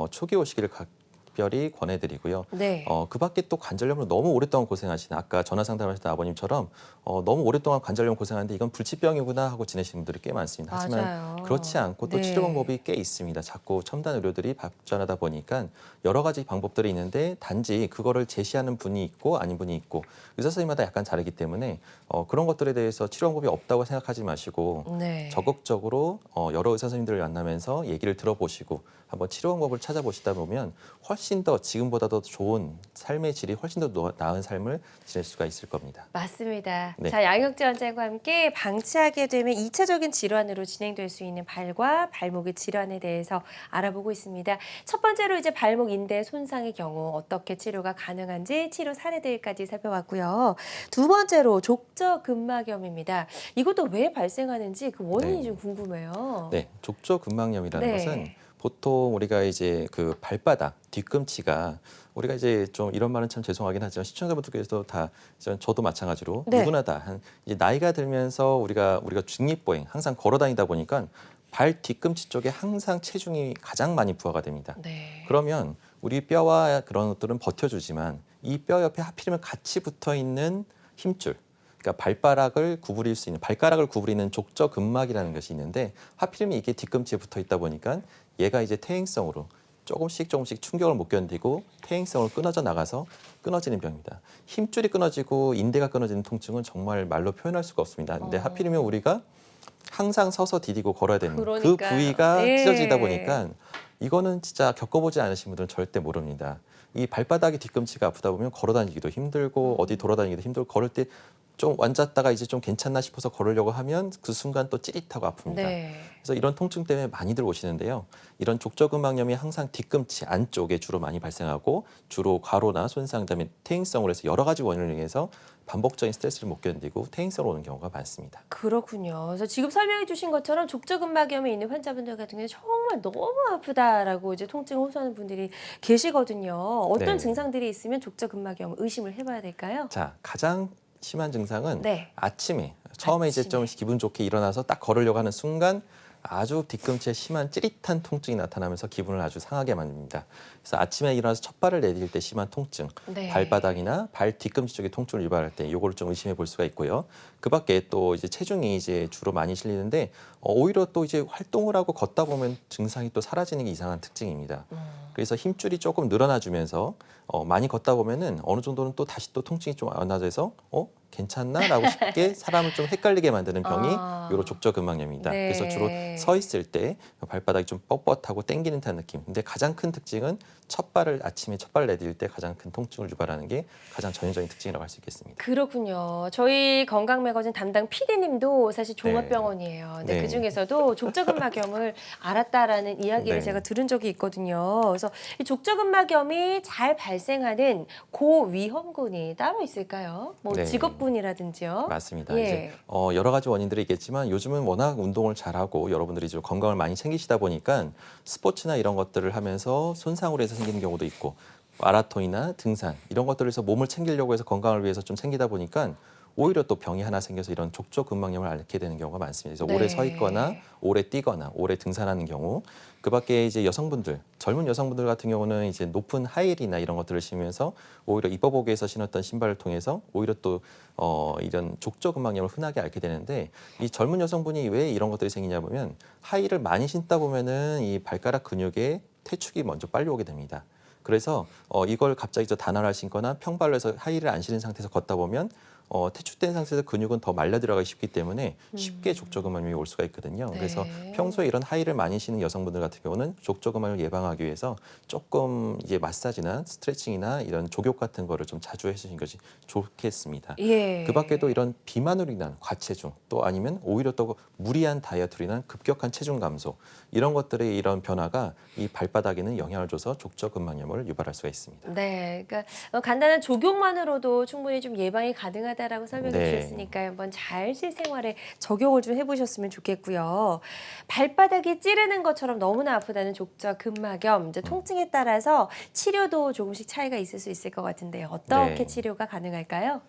초기 오시기를 각별히 권해드리고요. 네. 그 밖에 또 관절염으로 너무 오랫동안 고생하시는 아까 전화 상담하셨던 아버님처럼 너무 오랫동안 관절염 고생하는데 이건 불치병이구나 하고 지내시는 분들이 꽤 많습니다. 하지만 맞아요. 그렇지 않고 또 네. 치료 방법이 꽤 있습니다. 자꾸 첨단 의료들이 발전하다 보니까 여러 가지 방법들이 있는데 단지 그거를 제시하는 분이 있고 아닌 분이 있고 의사 선생님마다 약간 다르기 때문에 그런 것들에 대해서 치료 방법이 없다고 생각하지 마시고 네. 적극적으로 여러 의사 선생님들을 만나면서 얘기를 들어보시고 한번 치료 방법을 찾아보시다 보면 훨씬 더 지금보다도 좋은 삶의 질이 훨씬 더 나은 삶을 지낼 수가 있을 겁니다. 맞습니다. 네. 자, 양혁재 원장과 함께 방치하게 되면 2차적인 질환으로 진행될 수 있는 발과 발목의 질환에 대해서 알아보고 있습니다. 첫 번째로 이제 발목 인대 손상의 경우 어떻게 치료가 가능한지 치료 사례들까지 살펴봤고요. 두 번째로 족저근막염입니다. 이것도 왜 발생하는지 그 원인이 네. 좀 궁금해요. 네, 족저근막염이라는 네. 것은 보통 우리가 이제 그 발바닥 뒤꿈치가 우리가 이제 좀 이런 말은 참 죄송하긴 하지만 시청자분들께서도 다 저도 마찬가지로 네. 누구나 다 한 이제 나이가 들면서 우리가 중립보행 항상 걸어 다니다 보니까 발 뒤꿈치 쪽에 항상 체중이 가장 많이 부하가 됩니다. 네. 그러면 우리 뼈와 그런 것들은 버텨주지만 이 뼈 옆에 하필이면 같이 붙어 있는 힘줄, 그러니까 발가락을 구부리는 족저근막이라는 것이 있는데 하필이면 이게 뒤꿈치에 붙어 있다 보니까 얘가 이제 퇴행성으로 조금씩 충격을 못 견디고 퇴행성으로 끊어져 나가서 끊어지는 병입니다. 힘줄이 끊어지고 인대가 끊어지는 통증은 정말 말로 표현할 수가 없습니다. 근데 하필이면 우리가 항상 서서 디디고 걸어야 되는 그 그러니까요. 부위가 예. 찢어지다 보니까 이거는 진짜 겪어보지 않으신 분들은 절대 모릅니다. 이 발바닥이 뒤꿈치가 아프다 보면 걸어 다니기도 힘들고 어디 돌아다니기도 힘들고 걸을 때 좀 앉았다가 이제 좀 괜찮나 싶어서 걸으려고 하면 그 순간 또 찌릿하고 아픕니다. 네. 그래서 이런 통증 때문에 많이들 오시는데요. 이런 족저근막염이 항상 뒤꿈치 안쪽에 주로 많이 발생하고 주로 과로나 손상, 그다음에 퇴행성으로 해서 여러 가지 원인을 인해서 반복적인 스트레스를 못 견디고 퇴행성으로 오는 경우가 많습니다. 그렇군요. 그래서 지금 설명해 주신 것처럼 족저근막염에 있는 환자분들 같은 경우에 정말 너무 아프다라고 이제 통증을 호소하는 분들이 계시거든요. 어떤 네. 증상들이 있으면 족저근막염 의심을 해봐야 될까요? 자, 가장 심한 증상은 네. 아침에 처음에 이제 좀 기분 좋게 일어나서 딱 걸으려고 하는 순간 아주 뒤꿈치에 심한 찌릿한 통증이 나타나면서 기분을 아주 상하게 만듭니다. 그래서 아침에 일어나서 첫 발을 내딜 때 심한 통증, 네. 발바닥이나 발 뒤꿈치 쪽에 통증을 유발할 때 요거를 좀 의심해 볼 수가 있고요. 그 밖에 또 이제 체중이 이제 주로 많이 실리는데 오히려 또 이제 활동을 하고 걷다 보면 증상이 또 사라지는 게 이상한 특징입니다. 그래서 힘줄이 조금 늘어나 주면서 많이 걷다 보면은 어느 정도는 또 다시 또 통증이 좀 완화돼서 괜찮나라고 쉽게 사람을 좀 헷갈리게 만드는 병이 요로 족저근막염입니다. 네. 그래서 주로 서 있을 때 발바닥이 좀 뻣뻣하고 당기는 듯한 느낌. 근데 가장 큰 특징은 아침에 첫 발을 내딜 때 가장 큰 통증을 유발하는 게 가장 전형적인 특징이라고 할 수 있겠습니다. 그렇군요. 저희 건강매거진 담당 PD님도 사실 종합병원이에요. 근데 네. 그중에서도 족저근막염을 알았다라는 이야기를 네. 제가 들은 적이 있거든요. 그래서 이 족저근막염이 잘 발생하는 고위험군이 따로 있을까요? 뭐 네. 직업군이라든지요. 맞습니다. 예. 이제 여러 가지 원인들이 있겠지만 요즘은 워낙 운동을 잘하고 여러분들이 좀 건강을 많이 챙기시다 보니까 스포츠나 이런 것들을 하면서 손상으로 해서 생기는 경우도 있고 마라톤이나 등산 이런 것들에서 몸을 챙기려고 해서 건강을 위해서 좀 챙기다 보니까 오히려 또 병이 하나 생겨서 이런 족저근막염을 앓게 되는 경우가 많습니다. 그래서 네. 오래 서 있거나 오래 뛰거나 오래 등산하는 경우 그밖에 이제 젊은 여성분들 같은 경우는 이제 높은 하이힐이나 이런 것들을 신으면서 오히려 입어보기에서 신었던 신발을 통해서 오히려 또 이런 족저근막염을 흔하게 앓게 되는데 이 젊은 여성분이 왜 이런 것들이 생기냐 보면 하이힐을 많이 신다 보면은 이 발가락 근육에 퇴축이 먼저 빨리 오게 됩니다. 그래서 이걸 갑자기 단화를 신거나 평발로 해서 하이힐을 안 신은 상태에서 걷다 보면 퇴축된 상태에서 근육은 더 말려 들어가기 쉽기 때문에 쉽게 족저근막염이 올 수가 있거든요. 네. 그래서 평소에 이런 하이힐을 많이 신는 여성분들 같은 경우는 족저근막염을 예방하기 위해서 조금 이제 마사지나 스트레칭이나 이런 족욕 같은 거를 좀 자주 해주시는 것이 좋겠습니다. 예. 그 밖에도 이런 비만으로 인한 과체중 또 아니면 오히려 또 무리한 다이어트로 인한 급격한 체중 감소 이런 것들의 이런 변화가 이 발바닥에는 영향을 줘서 족저근막염을 유발할 수가 있습니다. 네, 그러니까 간단한 족욕만으로도 충분히 좀 예방이 가능하다라고 설명해 네. 주셨으니까 한번 잘 실생활에 적용을 좀 해보셨으면 좋겠고요. 발바닥이 찌르는 것처럼 너무나 아프다는 족저근막염, 이제 통증에 따라서 치료도 조금씩 차이가 있을 수 있을 것 같은데 어떻게 네. 치료가 가능할까요?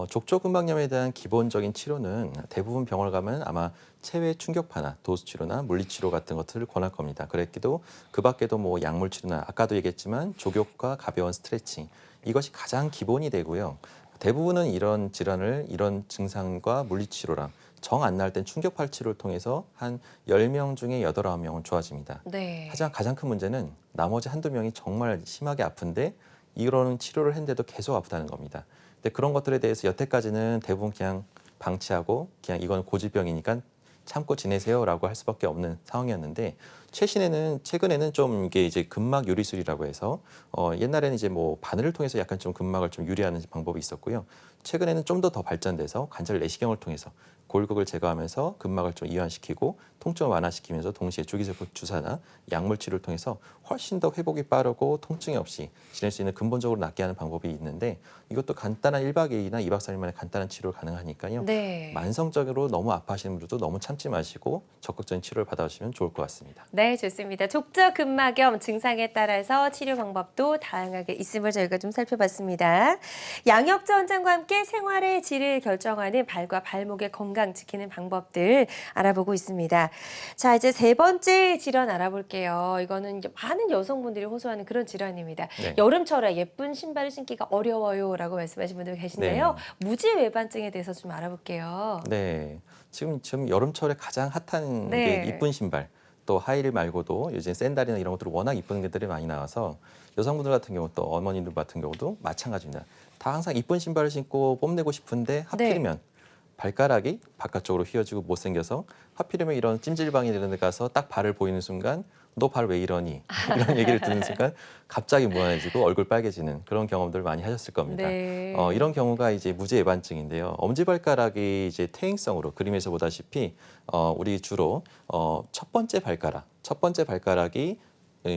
족저근막염에 대한 기본적인 치료는 대부분 병원을 가면 아마 체외 충격파나 도수치료나 물리치료 같은 것들을 권할 겁니다. 그랬기도 그 밖에도 뭐 약물치료나 아까도 얘기했지만 족욕과 가벼운 스트레칭 이것이 가장 기본이 되고요. 대부분은 이런 질환을 이런 증상과 물리치료랑 정 안 나을 땐 충격파 치료를 통해서 한 10명 중에 8, 9명은 좋아집니다. 네. 하지만 가장 큰 문제는 나머지 한두 명이 정말 심하게 아픈데 이런 치료를 했는데도 계속 아프다는 겁니다. 근데 그런 것들에 대해서 여태까지는 대부분 그냥 방치하고 그냥 이건 고질병이니까 참고 지내세요라고 할 수밖에 없는 상황이었는데 최근에는 좀 이게 이제 근막 유리술이라고 해서 옛날에는 이제 뭐 바늘을 통해서 약간 좀 근막을 좀 유리하는 방법이 있었고요. 최근에는 좀 더 발전돼서 관절 내시경을 통해서 골격을 제거하면서 근막을 좀 이완시키고 통증을 완화시키면서 동시에 주기적 주사나 약물 치료를 통해서 훨씬 더 회복이 빠르고 통증이 없이 지낼 수 있는 근본적으로 낫게 하는 방법이 있는데 이것도 간단한 1박 2일이나 2박 3일 만에 간단한 치료가 가능하니까요. 네. 만성적으로 너무 아파하시는 분들도 너무 참지 마시고 적극적인 치료를 받아주시면 좋을 것 같습니다. 네, 좋습니다. 족저근막염 증상에 따라서 치료 방법도 다양하게 있음을 저희가 좀 살펴봤습니다. 양혁재 원장과 함께 생활의 질을 결정하는 발과 발목의 건강 지키는 방법들 알아보고 있습니다. 자, 이제 세 번째 질환 알아볼게요. 이거는 이제 많은 여성분들이 호소하는 그런 질환입니다. 네. 여름철에 예쁜 신발을 신기가 어려워요라고 말씀하신 분들 계신데요. 네. 무지외반증에 대해서 좀 알아볼게요. 네, 지금 여름철에 가장 핫한 네. 게 이쁜 신발, 또 하이힐 말고도 요즘 샌들이나 이런 것들 워낙 이쁜 것들이 많이 나와서 여성분들 같은 경우 또 어머님들 같은 경우도 마찬가지입니다. 다 항상 이쁜 신발을 신고 뽐내고 싶은데 하필이면 발가락이 바깥쪽으로 휘어지고 못생겨서 하필이면 이런 찜질방에 이런 데 가서 딱 발을 보이는 순간 너 발 왜 이러니? 이런 얘기를 듣는 순간 갑자기 무안해지고 얼굴 빨개지는 그런 경험들 많이 하셨을 겁니다. 네. 이런 경우가 이제 무지외반증인데요. 엄지발가락이 이제 퇴행성으로 그림에서 보다시피 우리 주로 첫 번째 발가락이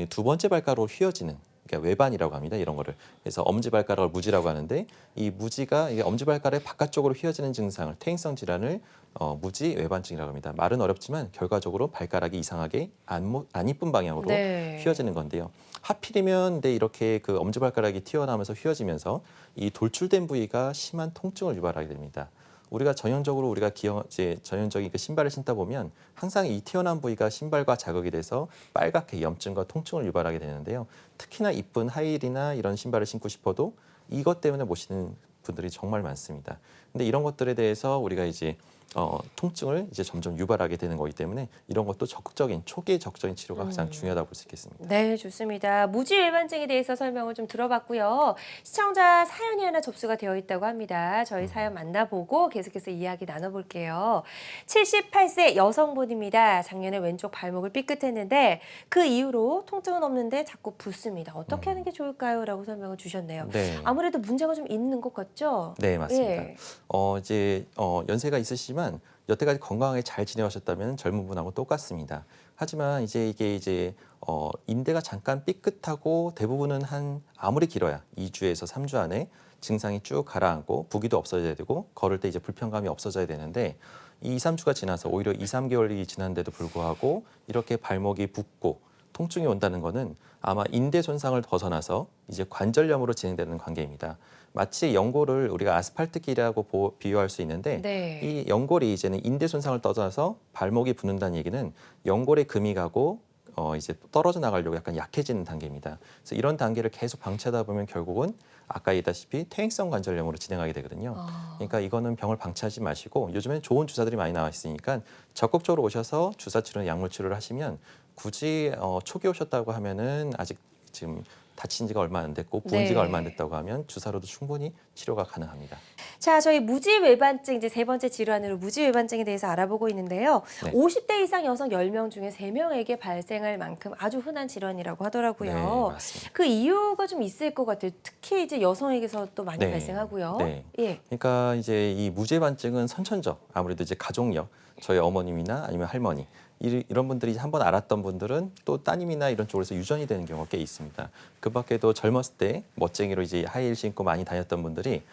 두 번째 발가락으로 휘어지는 그러니까 외반이라고 합니다. 이런 거를. 그래서 엄지발가락을 무지라고 하는데 이 무지가 이게 엄지발가락의 바깥쪽으로 휘어지는 증상을 퇴행성 질환을 무지외반증이라고 합니다. 말은 어렵지만 결과적으로 발가락이 이상하게 안 이쁜 방향으로 네. 휘어지는 건데요. 하필이면 근데 이렇게 그 엄지발가락이 튀어나오면서 휘어지면서 이 돌출된 부위가 심한 통증을 유발하게 됩니다. 우리가 전형적으로 전형적인 그 신발을 신다 보면 항상 이 튀어나온 부위가 신발과 자극이 돼서 빨갛게 염증과 통증을 유발하게 되는데요. 특히나 이쁜 하이힐이나 이런 신발을 신고 싶어도 이것 때문에 못 신는 분들이 정말 많습니다. 근데 이런 것들에 대해서 우리가 이제 통증을 이제 점점 유발하게 되는 거기 때문에 이런 것도 초기의 적극적인 치료가 가장 중요하다고 볼 수 있겠습니다. 네, 좋습니다. 무지외반증에 대해서 설명을 좀 들어봤고요. 시청자 사연이 하나 접수가 되어 있다고 합니다. 저희 사연 만나보고 계속해서 이야기 나눠볼게요. 78세 여성분입니다. 작년에 왼쪽 발목을 삐끗했는데 그 이후로 통증은 없는데 자꾸 붓습니다. 어떻게 하는 게 좋을까요? 라고 설명을 주셨네요. 네. 아무래도 문제가 좀 있는 것 같죠? 네, 맞습니다. 예. 연세가 있으시지만 여태까지 건강하게 잘 지내오셨다면 젊은 분하고 똑같습니다. 하지만 이게 인대가 잠깐 삐끗하고 대부분은 아무리 길어야 2주에서 3주 안에 증상이 쭉 가라앉고 부기도 없어져야 되고 걸을 때 이제 불편감이 없어져야 되는데 이 2, 3주가 지나서 오히려 2, 3개월이 지났는데도 불구하고 이렇게 발목이 붓고 통증이 온다는 거는 아마 인대 손상을 벗어나서 이제 관절염으로 진행되는 관계입니다. 마치 연골을 우리가 아스팔트 길이라고 비유할 수 있는데 네. 이 연골이 이제는 인대 손상을 떠나서 발목이 붓는다는 얘기는 연골에 금이 가고 이제 떨어져 나가려고 약간 약해지는 단계입니다. 그래서 이런 단계를 계속 방치하다 보면 결국은 아까 얘기했다시피 퇴행성 관절염으로 진행하게 되거든요. 그러니까 이거는 병을 방치하지 마시고 요즘엔 좋은 주사들이 많이 나와 있으니까 적극적으로 오셔서 주사 치료나 약물 치료를 하시면 굳이 초기 오셨다고 하면은 아직 지금 다친 지가 얼마 안 됐고 부은 지가 네. 얼마 안 됐다고 하면 주사로도 충분히 치료가 가능합니다. 자, 저희 무지외반증 이제 세 번째 질환으로 무지외반증에 대해서 알아보고 있는데요. 네. 50대 이상 여성 10명 중에 3명에게 발생할 만큼 아주 흔한 질환이라고 하더라고요. 네, 맞습니다. 그 이유가 좀 있을 것 같아요. 특히 이제 여성에게서 또 많이 네. 발생하고요. 네. 예. 그러니까 이제 이 무죄반증은 선천적 아무래도 이제 가족력 저희 어머님이나 아니면 할머니 이런 분들이 한번 알았던 분들은 또 따님이나 이런 쪽으로서 유전이 되는 경우가 꽤 있습니다. 그 밖에도 젊었을 때 멋쟁이로 이제 하이힐 신고 많이 다녔던 분들이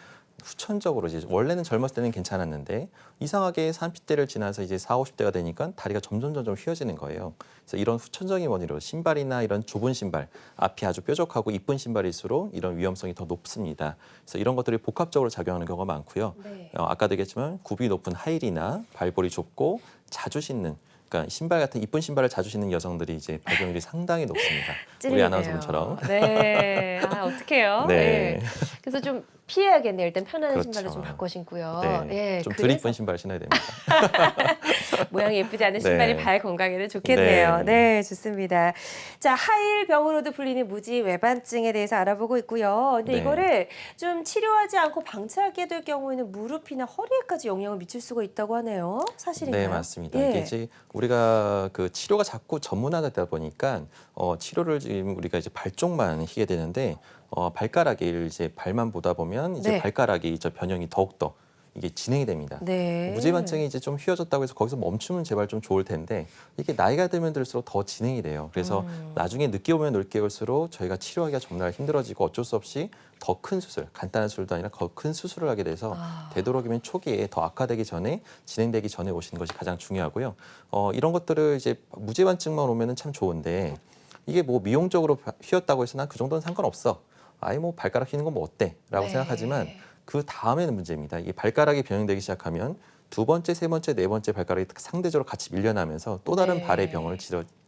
후천적으로 이제 원래는 젊었을 때는 괜찮았는데 이상하게 30대를 지나서 이제 40, 50대가 되니까 다리가 점점 휘어지는 거예요. 그래서 이런 후천적인 원인으로 신발이나 이런 좁은 신발, 앞이 아주 뾰족하고 이쁜 신발일수록 이런 위험성이 더 높습니다. 그래서 이런 것들이 복합적으로 작용하는 경우가 많고요. 네. 아까도 얘기했지만 굽이 높은 하이리나 발볼이 좁고 자주 신는 그러니까 신발 같은 이쁜 신발을 자주 신는 여성들이 이제 발병률이 상당히 높습니다. 우리 찔리네요. 아나운서분처럼. 네. 아, 어떡해요? 네. 네. 그래서 좀 피해야겠네요. 일단 편안한 그렇죠. 신발로 좀 바꿔 신고요. 네. 예, 좀 덜 그래서 이쁜 신발 신어야 됩니다. 모양이 예쁘지 않은 신발이 네. 발 건강에는 좋겠네요. 네. 네, 좋습니다. 자, 하일병으로도 불리는 무지 외반증에 대해서 알아보고 있고요. 근데 네. 이거를 좀 치료하지 않고 방치하게 될 경우에는 무릎이나 허리에까지 영향을 미칠 수가 있다고 하네요. 사실인가요? 네, 맞습니다. 예. 이게 이제 우리가 그 치료가 자꾸 전문화되다 보니까 치료를 지금 우리가 이제 발 쪽만 희게 되는데 발가락을 이제 발만 보다 보면 이제 네. 발가락이 저 변형이 더욱더 이게 진행이 됩니다. 네. 무지반증이 이제 좀 휘어졌다고 해서 거기서 멈추면 제발 좀 좋을 텐데 이게 나이가 들면 들수록 더 진행이 돼요. 그래서 나중에 늦게 오면 늦게 올수록 저희가 치료하기가 정말 힘들어지고 어쩔 수 없이 더 큰 수술, 간단한 수술도 아니라 더 큰 수술을 하게 돼서 되도록이면 초기에 더 악화되기 전에 진행되기 전에 오시는 것이 가장 중요하고요. 이런 것들을 이제 무지반증만 오면은 참 좋은데 이게 뭐 미용적으로 휘었다고 해서 난 그 정도는 상관없어. 아예 뭐 발가락 휘는 건 뭐 어때?라고 네. 생각하지만 그 다음에는 문제입니다. 이 발가락이 변형되기 시작하면 두 번째, 세 번째, 네 번째 발가락이 상대적으로 같이 밀려나면서 또 다른 네. 발의 병을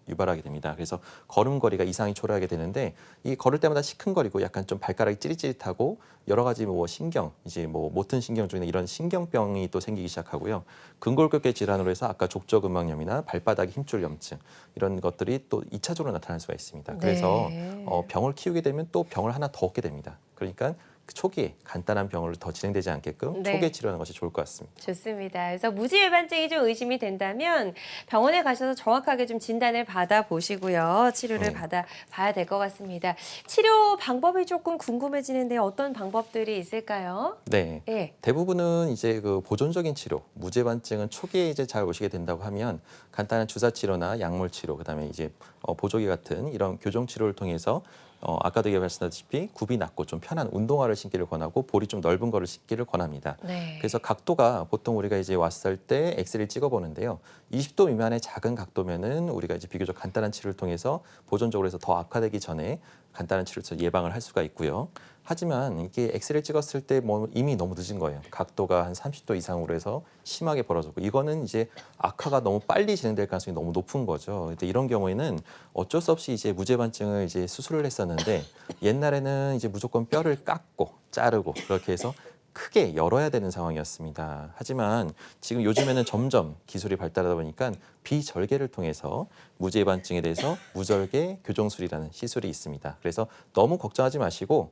유발하게 됩니다. 그래서 걸음걸이가 이상이 초래하게 되는데 이 걸을 때마다 시큰거리고 약간 좀 발가락이 찌릿찌릿하고 여러 가지 뭐 신경, 이제 뭐 모튼 신경 중에 이런 신경병이 또 생기기 시작하고요. 근골격계 질환으로 해서 아까 족저근막염이나 발바닥 힘줄 염증 이런 것들이 또 2차적으로 나타날 수가 있습니다. 그래서 네. 병을 키우게 되면 또 병을 하나 더 얻게 됩니다. 그러니까 그 초기에 간단한 병으로 더 진행되지 않게끔 네. 초기에 치료하는 것이 좋을 것 같습니다. 좋습니다. 그래서 무지외반증이 좀 의심이 된다면 병원에 가셔서 정확하게 좀 진단을 받아 보시고요. 치료를 네. 받아 봐야 될 것 같습니다. 치료 방법이 조금 궁금해지는데 어떤 방법들이 있을까요? 네. 예. 대부분은 이제 그 보존적인 치료, 무죄반증은 초기에 이제 잘 오시게 된다고 하면 간단한 주사 치료나 약물 치료, 그다음에 이제 보조개 같은 이런 교정 치료를 통해서 아까도 말씀드렸다시피 굽이 낮고 좀 편한 운동화를 신기를 권하고 볼이 좀 넓은 거를 신기를 권합니다. 네. 그래서 각도가 보통 우리가 이제 왔을 때 엑스레이를 찍어보는데요. 20도 미만의 작은 각도면은 우리가 이제 비교적 간단한 치료를 통해서 보존적으로 해서 더 악화되기 전에 간단한 치료에서 예방을 할 수가 있고요. 하지만 이게 엑스레이를 찍었을 때 뭐 이미 너무 늦은 거예요. 각도가 한 30도 이상으로 해서 심하게 벌어졌고 이거는 이제 악화가 너무 빨리 진행될 가능성이 너무 높은 거죠. 근데 이런 경우에는 어쩔 수 없이 이제 무죄반증을 이제 수술을 했었는데 옛날에는 이제 무조건 뼈를 깎고 자르고 그렇게 해서 크게 열어야 되는 상황이었습니다. 하지만 지금 요즘에는 점점 기술이 발달하다 보니까 비절개를 통해서 무죄반증에 대해서 무절개 교정술이라는 시술이 있습니다. 그래서 너무 걱정하지 마시고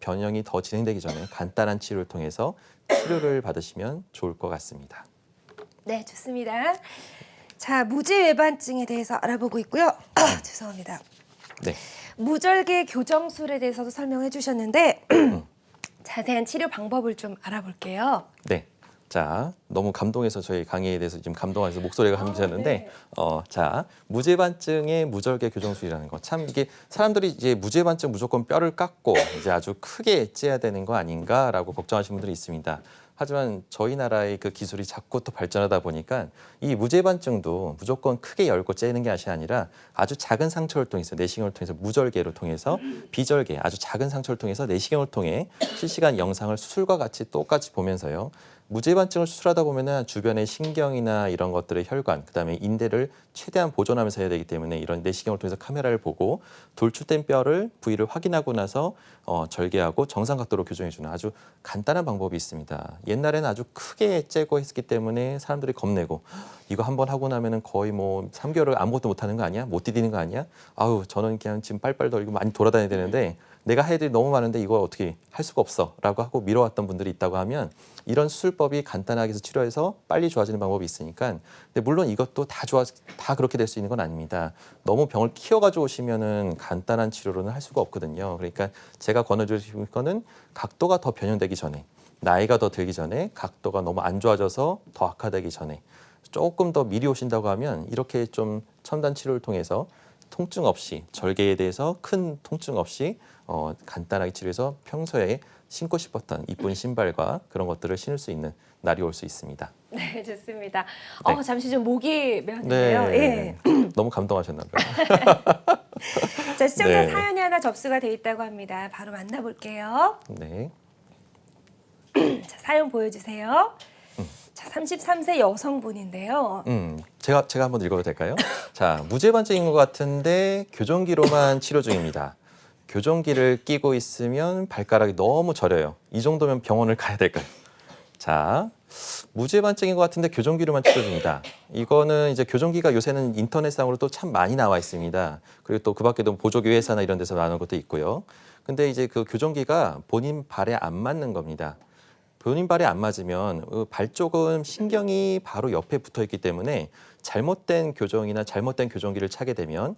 변형이 더 진행되기 전에 간단한 치료를 통해서 치료를 받으시면 좋을 것 같습니다. 네, 좋습니다. 자, 무지외반증에 대해서 알아보고 있고요. 죄송합니다. 네. 무절개 교정술에 대해서도 설명해 주셨는데 자세한 치료 방법을 좀 알아볼게요. 네. 자, 너무 감동해서 저희 강의에 대해서 지금 감동해서 목소리가 감기셨는데, 자, 무죄반증의 무절개 교정술이라는 거. 참 이게 사람들이 이제 무죄반증 무조건 뼈를 깎고 이제 아주 크게 째야 되는 거 아닌가라고 걱정하시는 분들이 있습니다. 하지만 저희 나라의 그 기술이 자꾸 또 발전하다 보니까 이 무죄반증도 무조건 크게 열고 째는 게 아니라 아주 작은 상처를 통해서 내시경을 통해서 무절개로 통해서 비절개 아주 작은 상처를 통해서 내시경을 통해 실시간 영상을 수술과 같이 똑같이 보면서요. 무죄반증을 수술하다 보면은 주변의 신경이나 이런 것들의 혈관, 그다음에 인대를 최대한 보존하면서 해야 되기 때문에 이런 내시경을 통해서 카메라를 보고 돌출된 뼈를 부위를 확인하고 나서 절개하고 정상 각도로 교정해주는 아주 간단한 방법이 있습니다. 옛날에는 아주 크게 째고 했기 때문에 사람들이 겁내고 이거 한번 하고 나면은 거의 뭐 3개월을 아무것도 못하는 거 아니야? 못 디디는 거 아니야? 아우 저는 그냥 지금 빨빨 덜고 많이 돌아다녀야 되는데 내가 할 일이 너무 많은데 이거 어떻게 할 수가 없어 라고 하고 미뤄왔던 분들이 있다고 하면 이런 수술법이 간단하게 해서 치료해서 빨리 좋아지는 방법이 있으니까 근데 물론 이것도 다 그렇게 될 수 있는 건 아닙니다. 너무 병을 키워가지고 오시면은 간단한 치료로는 할 수가 없거든요. 그러니까 제가 권해드리는 거는 각도가 더 변형되기 전에 나이가 더 들기 전에 각도가 너무 안 좋아져서 더 악화되기 전에 조금 더 미리 오신다고 하면 이렇게 좀 첨단 치료를 통해서 통증 없이 절개에 대해서 큰 통증 없이 간단하게 치료해서 평소에 신고 싶었던 이쁜 신발과 그런 것들을 신을 수 있는 날이 올 수 있습니다. 네, 좋습니다. 네. 잠시 좀 목이 메었는데요. 예. 너무 감동하셨나 봐요. 자, 시청자 네. 사연이 하나 접수가 돼 있다고 합니다. 바로 만나볼게요. 네. 자, 사연 보여주세요. 자, 33세 여성분인데요. 제가 한번 읽어도 될까요? 자, 무죄반증인 것 같은데 교정기로만 치료 중입니다. 교정기를 끼고 있으면 발가락이 너무 저려요. 이 정도면 병원을 가야 될까요? 자, 무죄반증인 것 같은데 교정기로만 치료 중이다. 이거는 이제 교정기가 요새는 인터넷상으로 또 참 많이 나와 있습니다. 그리고 또 그 밖에도 보조기 회사나 이런 데서 나오는 것도 있고요. 근데 이제 그 교정기가 본인 발에 안 맞는 겁니다. 본인 발에 안 맞으면 발 쪽은 신경이 바로 옆에 붙어 있기 때문에 잘못된 교정이나 잘못된 교정기를 차게 되면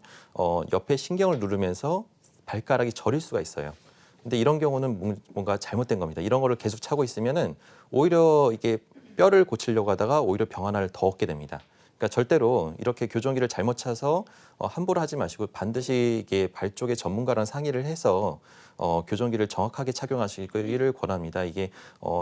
옆에 신경을 누르면서 발가락이 저릴 수가 있어요. 근데 이런 경우는 뭔가 잘못된 겁니다. 이런 거를 계속 차고 있으면은 오히려 이게 뼈를 고치려고 하다가 오히려 병 하나를 더 얻게 됩니다. 그러니까 절대로 이렇게 교정기를 잘못 차서 함부로 하지 마시고 반드시 이게 발 쪽에 전문가랑 상의를 해서 교정기를 정확하게 착용하시기를 권합니다. 이게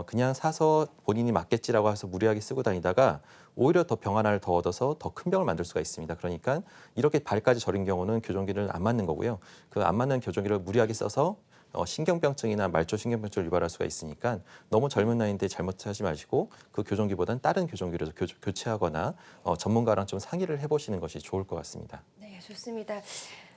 그냥 사서 본인이 맞겠지라고 해서 무리하게 쓰고 다니다가 오히려 더 병 하나를 더 얻어서 더 큰 병을 만들 수가 있습니다. 그러니까 이렇게 발까지 저린 경우는 교정기를 안 맞는 거고요. 그 안 맞는 교정기를 무리하게 써서 신경병증이나 말초 신경병증을 유발할 수가 있으니까 너무 젊은 나이인데 잘못하지 마시고 그 교정기보다는 다른 교정기로 교체하거나 전문가랑 좀 상의를 해보시는 것이 좋을 것 같습니다. 네, 좋습니다.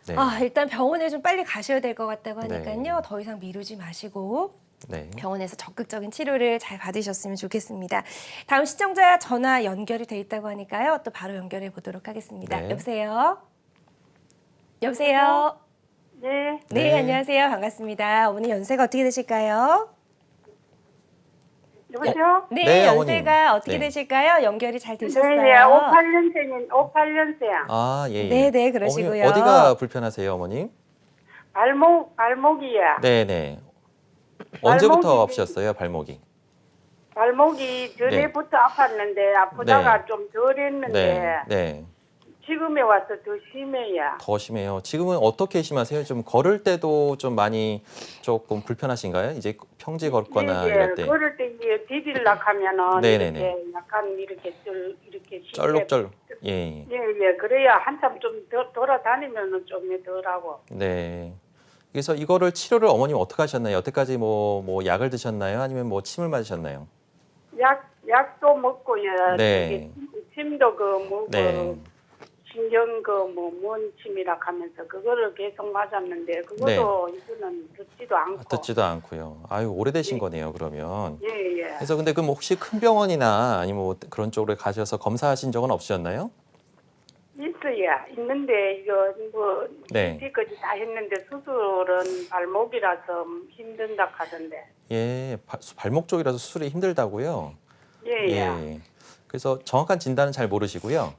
네. 일단 병원에 좀 빨리 가셔야 될 것 같다고 하니까요. 네. 더 이상 미루지 마시고 네. 병원에서 적극적인 치료를 잘 받으셨으면 좋겠습니다. 다음 시청자 전화 연결이 돼 있다고 하니까요. 또 바로 연결해 보도록 하겠습니다. 네. 여보세요? 여보세요? 네, 네, 네. 안녕하세요. 반갑습니다. 어머니 연세가 어떻게 되실까요? 여보세요? 네, 네, 어머님. 연세가 어떻게 네. 되실까요? 연결이 잘 되셨어요? 네, 58년생인 58년생. 아, 예, 예. 네, 네, 그러시고요. 어머님, 어디가 불편하세요, 어머님? 발목이야. 네, 네. 언제부터 발목이- 없으셨어요, 발목이? 발목이 전에부터 아팠는데 아프다가 네. 좀 덜했는데 네, 네. 지금에 와서 더 심해요. 더 심해요. 지금은 어떻게 심하세요? 좀 걸을 때도 좀 많이 조금 불편하신가요? 이제 평지 걷거나 이럴 때. 걸을 때 이제 디딜락 하면은 네네네. 이렇게 약간 이렇게 이렇게 쩔룩쩔룩. 예. 예, 그래야 한참 좀 돌아다니면은 좀 덜하고. 네. 그래서 이거를 치료를 어머님 어떻게 하셨나요? 여태까지 뭐 약을 드셨나요? 아니면 뭐 침을 맞으셨나요? 약도 먹고요. 네. 침도 네. 신경 뭔 침이라 하면서 그거를 계속 맞았는데 그것도 이거는 듣지도 않고. 듣지도 않고요. 아유, 오래되신 예. 거네요, 그러면. 예. 그래서 근데 그럼 혹시 큰 병원이나 아니면 뭐 그런 쪽으로 가셔서 검사하신 적은 없으셨나요? 있어야 있는데 이거 뭐 네. CT까지 다 했는데 수술은 발목이라서 힘든다 하던데. 예, 발목 쪽이라서 수술이 힘들다고요? 예. 그래서 정확한 진단은 잘 모르시고요.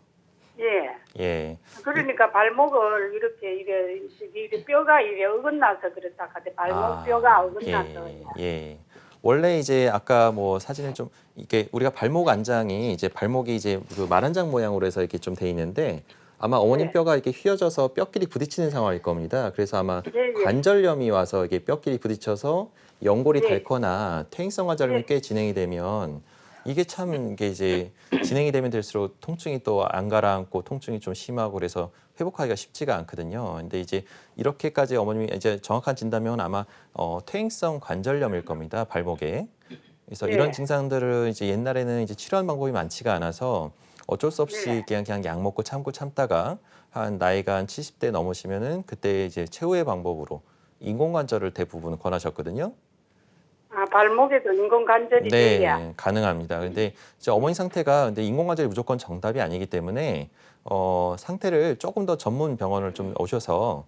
예. 예. 그러니까 발목을 이렇게 뼈가 어긋나서 그랬다 하대. 발목뼈가 어긋나서. 예. 원래 이제 아까 뭐 사진을 좀 이게 우리가 발목 안장이 이제 발목이 이제 그 말안장 모양으로 해서 이렇게 좀 돼 있는데 아마 어머님 네. 뼈가 이렇게 휘어져서 뼈끼리 부딪히는 상황일 겁니다. 그래서 아마 예. 관절염이 와서 이게 뼈끼리 부딪혀서 연골이 네. 닳거나 퇴행성 관절염이 네. 꽤 진행이 되면 이게 참 이게 이제 진행이 되면 될수록 통증이 또 안 가라앉고 통증이 좀 심하고 그래서 회복하기가 쉽지가 않거든요. 근데 이제 이렇게까지 어머님이 이제 정확한 진단명은 아마 퇴행성 관절염일 겁니다. 발목에. 그래서 네. 이런 증상들을 이제 옛날에는 이제 치료하는 방법이 많지가 않아서 어쩔 수 없이 네. 그냥 약 먹고 참다가 한 나이가 한 70대 넘으시면은 그때 이제 최후의 방법으로 인공관절을 대부분 권하셨거든요. 아, 발목에도 인공관절이 돼야. 네, 가능합니다. 근데 이제 어머니 상태가 근데 인공관절이 무조건 정답이 아니기 때문에 상태를 조금 더 전문 병원을 좀 오셔서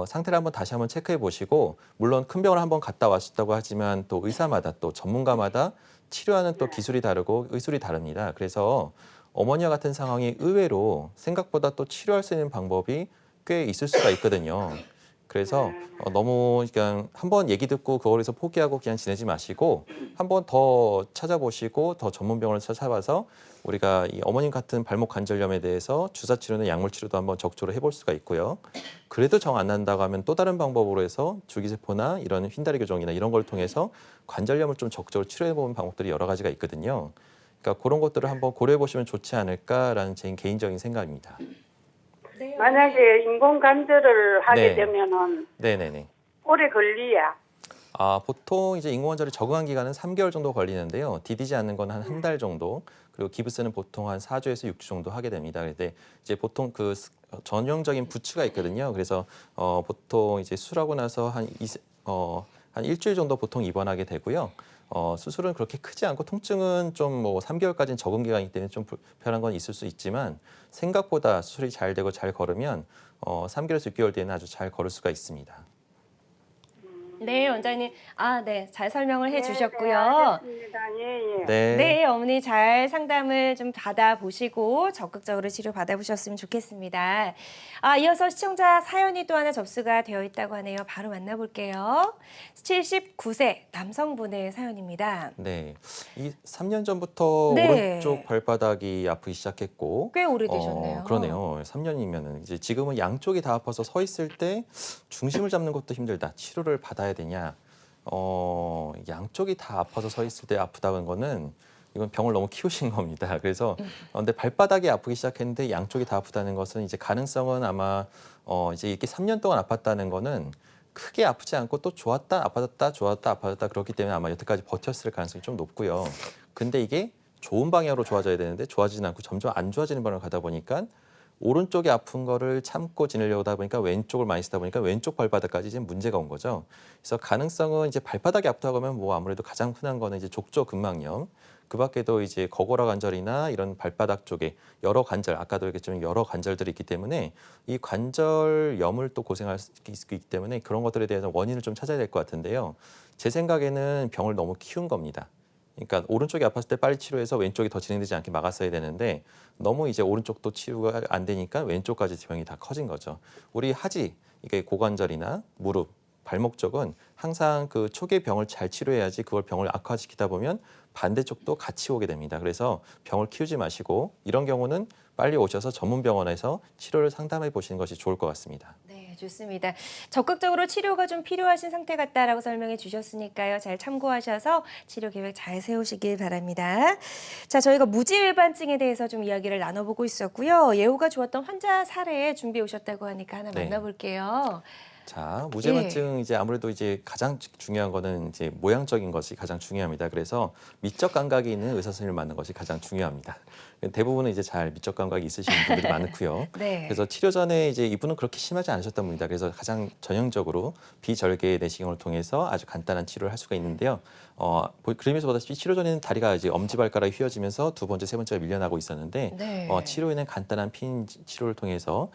상태를 한번 다시 한번 체크해 보시고 물론 큰 병원을 한번 갔다 왔다고 하지만 또 의사마다 또 전문가마다 치료하는 또 기술이 다르고 의술이 다릅니다. 그래서 어머니와 같은 상황이 의외로 생각보다 또 치료할 수 있는 방법이 꽤 있을 수가 있거든요. 그래서 너무 그냥 한번 얘기 듣고 그거에서 포기하고 그냥 지내지 마시고 한번 더 찾아보시고 더 전문 병원을 찾아봐서 우리가 이 어머님 같은 발목 관절염에 대해서 주사 치료나 약물 치료도 한번 적극적으로 해볼 수가 있고요. 그래도 정 안 난다고 하면 또 다른 방법으로 해서 줄기세포나 이런 휜다리 교정이나 이런 걸 통해서 관절염을 좀 적극적으로 치료해보는 방법들이 여러 가지가 있거든요. 그러니까 그런 것들을 한번 고려해 보시면 좋지 않을까라는 제 개인적인 생각입니다. 만약에 인공 관절을 하게 네. 되면은 네네네. 오래 걸리야. 보통 이제 인공관절이 적응한 기간은 3개월 정도 걸리는데요. 디디지 않는 건 한 달 정도, 그리고 기부스는 보통 한 4주에서 6주 정도 하게 됩니다. 그런데 이제 보통 그 전형적인 부츠가 있거든요. 그래서 보통 이제 수술하고 나서 한 일주일 정도 보통 입원하게 되고요. 수술은 그렇게 크지 않고 통증은 좀 뭐 3개월까지는 적응 기간이기 때문에 좀 불편한 건 있을 수 있지만 생각보다 수술이 잘 되고 잘 걸으면 3개월에서 6개월 뒤에는 아주 잘 걸을 수가 있습니다. 네, 원장님. 네. 잘 설명을 해 네, 주셨고요. 알겠습니다. 예, 예. 네. 네, 어머니 잘 상담을 좀 받아보시고 적극적으로 치료 받아보셨으면 좋겠습니다. 이어서 시청자 사연이 또 하나 접수가 되어 있다고 하네요. 바로 만나볼게요. 79세 남성분의 사연입니다. 네, 이 3년 전부터 네. 오른쪽 발바닥이 아프기 시작했고, 꽤 오래되셨네요. 그러네요. 3년이면은 이제 지금은 양쪽이 다 아파서 서 있을 때 중심을 잡는 것도 힘들다. 치료를 받아야 되냐? 양쪽이 다 아파서 서 있을 때 아프다는 거는 이건 병을 너무 키우신 겁니다. 그래서 근데 발바닥이 아프기 시작했는데 양쪽이 다 아프다는 것은 이제 가능성은 아마 이제 이렇게 3년 동안 아팠다는 거는 크게 아프지 않고 또 좋았다 아파졌다 좋았다 아파졌다 그렇기 때문에 아마 여태까지 버텼을 가능성이 좀 높고요. 근데 이게 좋은 방향으로 좋아져야 되는데 좋아지진 않고 점점 안 좋아지는 방향으로 가다 보니까 오른쪽이 아픈 거를 참고 지내려고 하다 보니까 왼쪽을 많이 쓰다 보니까 왼쪽 발바닥까지 이제 문제가 온 거죠. 그래서 가능성은 이제 발바닥이 아프다고 하면 뭐 아무래도 가장 흔한 거는 이제 족저근막염. 그 밖에도 이제 거고라 관절이나 이런 발바닥 쪽에 여러 관절, 아까도 얘기했지만 여러 관절들이 있기 때문에 이 관절염을 또 고생할 수 있기 때문에 그런 것들에 대해서 원인을 좀 찾아야 될 것 같은데요. 제 생각에는 병을 너무 키운 겁니다. 그러니까 오른쪽이 아팠을 때 빨리 치료해서 왼쪽이 더 진행되지 않게 막았어야 되는데 너무 이제 오른쪽도 치료가 안 되니까 왼쪽까지 병이 다 커진 거죠. 우리 하지, 이게 고관절이나 무릎, 발목 쪽은 항상 그 초기의 병을 잘 치료해야지 그걸 병을 악화시키다 보면 반대쪽도 같이 오게 됩니다. 그래서 병을 키우지 마시고 이런 경우는 빨리 오셔서 전문 병원에서 치료를 상담해 보시는 것이 좋을 것 같습니다. 네, 좋습니다. 적극적으로 치료가 좀 필요하신 상태 같다라고 설명해 주셨으니까요. 잘 참고하셔서 치료 계획 잘 세우시길 바랍니다. 자, 저희가 무지외반증에 대해서 좀 이야기를 나눠보고 있었고요. 예후가 좋았던 환자 사례 준비해 오셨다고 하니까 하나 네. 만나볼게요. 자, 무죄반증 이제 아무래도 이제 가장 중요한 거는 이제 모양적인 것이 가장 중요합니다. 그래서 미적 감각이 있는 의사 선생님을 만나는 것이 가장 중요합니다. 대부분은 이제 잘 미적 감각이 있으신 분들이 많고요. 네. 그래서 치료 전에 이제 이분은 그렇게 심하지 않으셨던 분이다. 그래서 가장 전형적으로 비절개 내시경을 통해서 아주 간단한 치료를 할 수가 있는데요. 그림에서 보다시피 치료 전에는 다리가 이제 엄지발가락이 휘어지면서 두 번째, 세 번째가 밀려나고 있었는데 네. 치료 후에는 간단한 핀 치료를 통해서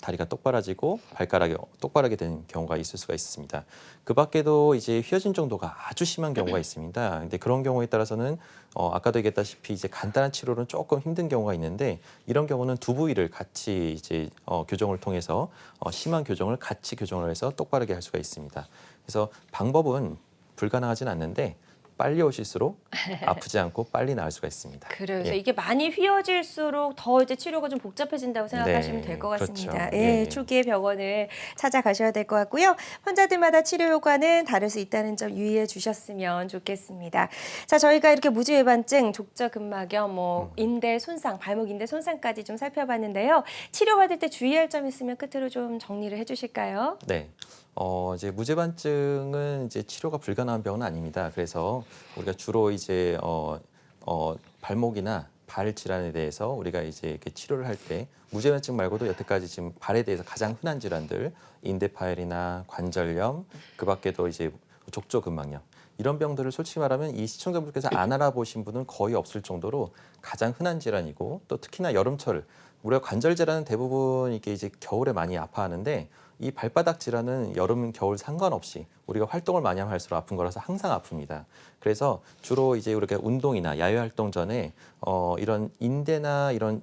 다리가 똑바라지고 발가락이 똑바르게 되는 경우가 있을 수가 있습니다. 그 밖에도 이제 휘어진 정도가 아주 심한 경우가 있습니다. 근데 그런 경우에 따라서는 아까도 얘기했다시피 이제 간단한 치료는 조금 힘든 경우가 있는데 이런 경우는 두 부위를 같이 이제 교정을 통해서 심한 교정을 같이 교정을 해서 똑바르게 할 수가 있습니다. 그래서 방법은 불가능하진 않는데 빨리 오실수록 아프지 않고 빨리 나을 수가 있습니다. 그래서 예. 이게 많이 휘어질수록 더 이제 치료가 좀 복잡해진다고 생각하시면 네, 될 것 같습니다. 그렇죠. 예, 예. 초기에 병원을 찾아가셔야 될 것 같고요. 환자들마다 치료 효과는 다를 수 있다는 점 유의해 주셨으면 좋겠습니다. 자, 저희가 이렇게 무지외반증, 족저근막염, 인대 손상, 발목 인대 손상까지 좀 살펴봤는데요. 치료받을 때 주의할 점 있으면 끝으로 좀 정리를 해주실까요? 네. 이제 무죄반증은 이제 치료가 불가능한 병은 아닙니다. 그래서 우리가 주로 이제 발목이나 발 질환에 대해서 우리가 이제 이렇게 치료를 할 때 무죄반증 말고도 여태까지 지금 발에 대해서 가장 흔한 질환들 인대 파열이나 관절염, 그 밖에도 이제 족저근막염 이런 병들을 솔직히 말하면 이 시청자분께서 안 알아보신 분은 거의 없을 정도로 가장 흔한 질환이고 또 특히나 여름철 우리가 관절 질환은 대부분 이게 이제 겨울에 많이 아파하는데 이 발바닥 질환은 여름, 겨울 상관없이 우리가 활동을 많이 하면 할수록 아픈 거라서 항상 아픕니다. 그래서 주로 이제 우리가 운동이나 야외 활동 전에 이런 인대나 이런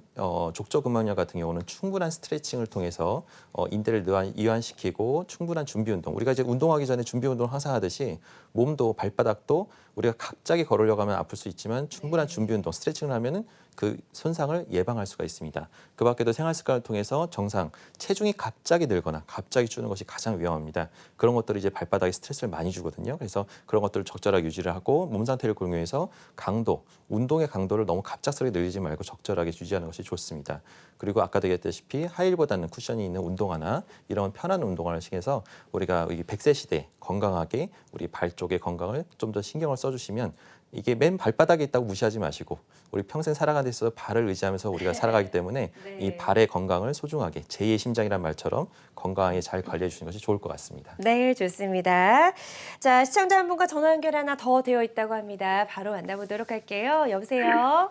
족저근막염 같은 경우는 충분한 스트레칭을 통해서 인대를 이완시키고 충분한 준비 운동. 우리가 이제 운동하기 전에 준비 운동을 항상 하듯이 몸도 발바닥도 우리가 갑자기 걸으려고 하면 아플 수 있지만 충분한 준비 운동, 스트레칭을 하면은 그 손상을 예방할 수가 있습니다. 그 밖에도 생활 습관을 통해서 정상, 체중이 갑자기 늘거나 갑자기 주는 것이 가장 위험합니다. 그런 것들이 이제 발바닥에 스트레스를 많이 주거든요. 그래서 그런 것들을 적절하게 유지를 하고 몸 상태를 공유해서 강도, 운동의 강도를 너무 갑작스럽게 늘리지 말고 적절하게 유지하는 것이 좋습니다. 그리고 아까도 얘기했다시피 하이힐보다는 쿠션이 있는 운동화나 이런 편한 운동화를 신어서 우리가 이 100세 시대에 건강하게 우리 발 쪽의 건강을 좀 더 신경을 써주시면 이게 맨 발바닥에 있다고 무시하지 마시고 우리 평생 살아가는 데 있어서 발을 의지하면서 우리가 살아가기 때문에 네. 이 발의 건강을 소중하게 제2의 심장이란 말처럼 건강하게 잘 관리해 주시는 것이 좋을 것 같습니다. 네, 좋습니다. 자, 시청자 한 분과 전화 연결 하나 더 되어 있다고 합니다. 바로 만나보도록 할게요. 여보세요?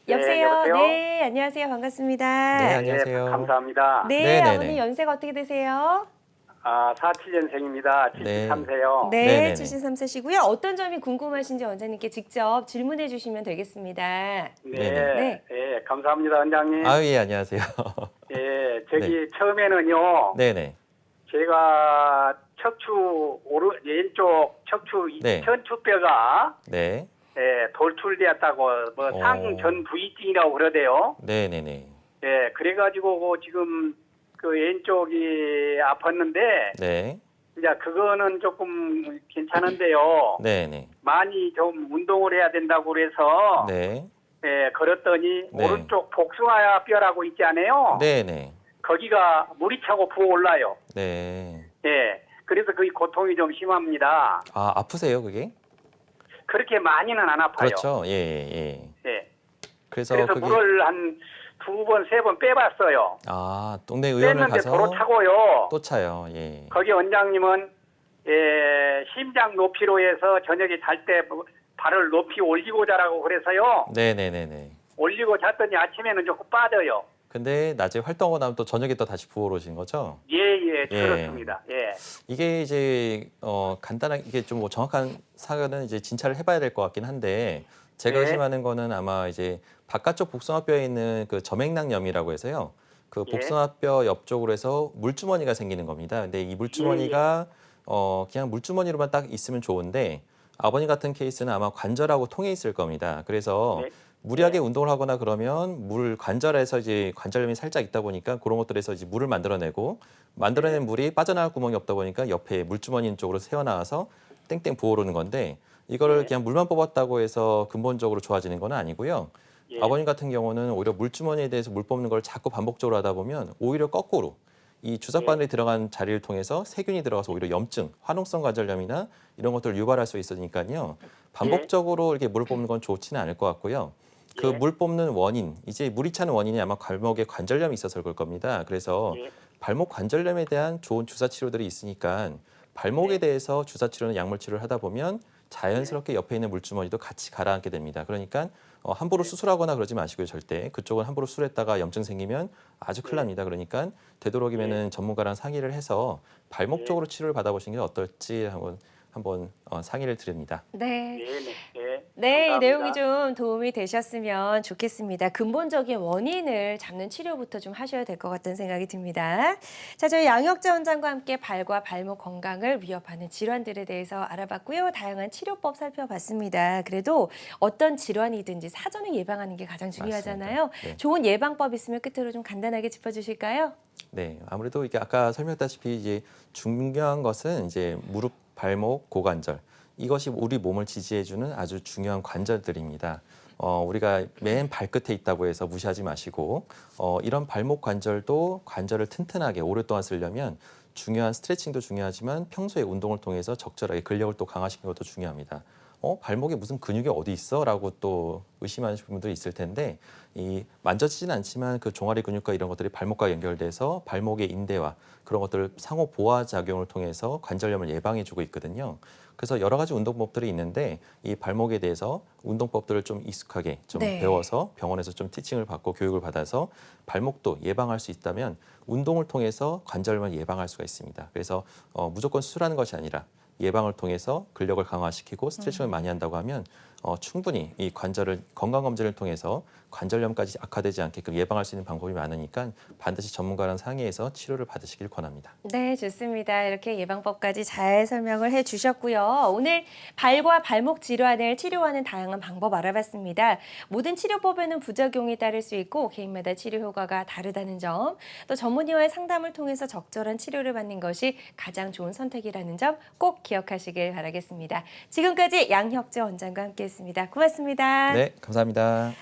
네, 여보세요? 여보세요? 네, 안녕하세요. 반갑습니다. 네, 안녕하세요. 감사합니다. 네, 네네네. 아버님 연세가 어떻게 되세요? 47년생입니다. 네. 73세요. 네, 네네네. 73세시고요. 어떤 점이 궁금하신지 원장님께 직접 질문해 주시면 되겠습니다. 네. 네네. 예, 감사합니다, 원장님. 예, 안녕하세요. 예, 저기 처음에는요. 네네. 제가 왼쪽 척추 네. 전추뼈가 네. 예, 돌출되었다고 뭐 상전 부위증이라고 그러대요. 네네네. 예, 그래가지고 지금 그 왼쪽이 아팠는데 네. 이제 그거는 조금 괜찮은데요. 네네. 많이 좀 운동을 해야 된다고 그래서 네. 예, 걸었더니 네. 오른쪽 복숭아뼈라고 있지 않아요? 네네. 거기가 물이 차고 부어올라요. 네. 예, 그래서 그 고통이 좀 심합니다. 아프세요, 그게? 그렇게 많이는 안 아파요. 그렇죠. 예, 예. 예. 그래서 그래서 그게 물을 한 2번, 3번 빼봤어요. 동네 의원을 뺐는데 가서 도로 차고요. 또 차요. 예. 거기 원장님은 심장 높이로 해서 저녁에 잘 때 발을 높이 올리고 자라고 그래서요. 네네네네. 올리고 잤더니 아침에는 조금 빠져요. 근데 낮에 활동하고 나면 또 저녁에 또 다시 부어오신 거죠? 예, 예. 그렇습니다. 예. 이게 이제 간단하게 이게 좀 뭐 정확한 사연은 이제 진찰을 해봐야 될 것 같긴 한데 제가 네. 의심하는 거는 아마 이제 바깥쪽 복숭아뼈에 있는 그 점액낭염이라고 해서요. 그 예. 복숭아뼈 옆쪽으로 해서 물주머니가 생기는 겁니다. 근데 이 물주머니가 그냥 물주머니로만 딱 있으면 좋은데 아버님 같은 케이스는 아마 관절하고 통해 있을 겁니다. 그래서 네. 무리하게 운동을 하거나 그러면 관절에서 이제 관절염이 살짝 있다 보니까 그런 것들에서 이제 물을 만들어내고 만들어낸 물이 빠져나갈 구멍이 없다 보니까 옆에 물주머니 쪽으로 새어나와서 땡땡 부어오르는 건데 이거를 네. 그냥 물만 뽑았다고 해서 근본적으로 좋아지는 건 아니고요. 예. 아버님 같은 경우는 오히려 물주머니에 대해서 물 뽑는 걸 자꾸 반복적으로 하다 보면 오히려 거꾸로 이 주사바늘이 들어간 자리를 통해서 세균이 들어가서 오히려 염증, 화농성 관절염이나 이런 것들을 유발할 수 있으니까요. 반복적으로 이렇게 물을 뽑는 건 좋지는 않을 것 같고요. 그 예. 물 뽑는 원인, 이제 물이 차는 원인이 아마 발목에 관절염이 있어서 그럴 겁니다. 그래서 예. 발목 관절염에 대한 좋은 주사 치료들이 있으니까 발목에 대해서 주사 치료는 약물 치료를 하다 보면 자연스럽게 옆에 있는 물주머니도 같이 가라앉게 됩니다. 그러니까 함부로 수술하거나 그러지 마시고요. 절대. 그쪽은 함부로 수술했다가 염증 생기면 아주 큰일 납니다. 그러니까 되도록이면은 전문가랑 상의를 해서 발목 쪽으로 치료를 받아보시는 게 어떨지 한번 상의를 드립니다. 네. 예. 네, 이 감사합니다. 내용이 좀 도움이 되셨으면 좋겠습니다. 근본적인 원인을 잡는 치료부터 좀 하셔야 될 것 같다는 생각이 듭니다. 자, 저희 양혁재 원장과 함께 발과 발목 건강을 위협하는 질환들에 대해서 알아봤고요. 다양한 치료법 살펴봤습니다. 그래도 어떤 질환이든지 사전에 예방하는 게 가장 중요하잖아요. 맞습니다. 네. 좋은 예방법 있으면 끝으로 좀 간단하게 짚어주실까요? 네, 아무래도 이게 아까 설명했다시피 이제 중요한 것은 이제 무릎, 발목, 고관절 이것이 우리 몸을 지지해주는 아주 중요한 관절들입니다. 우리가 맨 발끝에 있다고 해서 무시하지 마시고 이런 발목 관절도 관절을 튼튼하게 오랫동안 쓰려면 중요한 스트레칭도 중요하지만 평소에 운동을 통해서 적절하게 근력을 또 강화시키는 것도 중요합니다. 발목에 무슨 근육이 어디 있어?라고 또 의심하시는 분들이 있을 텐데 이 만져지진 않지만 그 종아리 근육과 이런 것들이 발목과 연결돼서 발목의 인대와 그런 것들을 상호 보완 작용을 통해서 관절염을 예방해주고 있거든요. 그래서 여러 가지 운동법들이 있는데 이 발목에 대해서 운동법들을 좀 익숙하게 좀 네. 배워서 병원에서 좀 티칭을 받고 교육을 받아서 발목도 예방할 수 있다면 운동을 통해서 관절염을 예방할 수가 있습니다. 그래서 무조건 수술하는 것이 아니라 예방을 통해서 근력을 강화시키고 스트레칭을 많이 한다고 하면 충분히 이 관절을 건강검진을 통해서 관절염까지 악화되지 않게끔 예방할 수 있는 방법이 많으니까 반드시 전문가랑 상의해서 치료를 받으시길 권합니다. 네, 좋습니다. 이렇게 예방법까지 잘 설명을 해주셨고요. 오늘 발과 발목 질환을 치료하는 다양한 방법 알아봤습니다. 모든 치료법에는 부작용이 따를 수 있고 개인마다 치료 효과가 다르다는 점, 또 전문의와의 상담을 통해서 적절한 치료를 받는 것이 가장 좋은 선택이라는 점 꼭 기억하시길 바라겠습니다. 지금까지 양혁재 원장과 함께했습니다. 고맙습니다. 네, 감사합니다.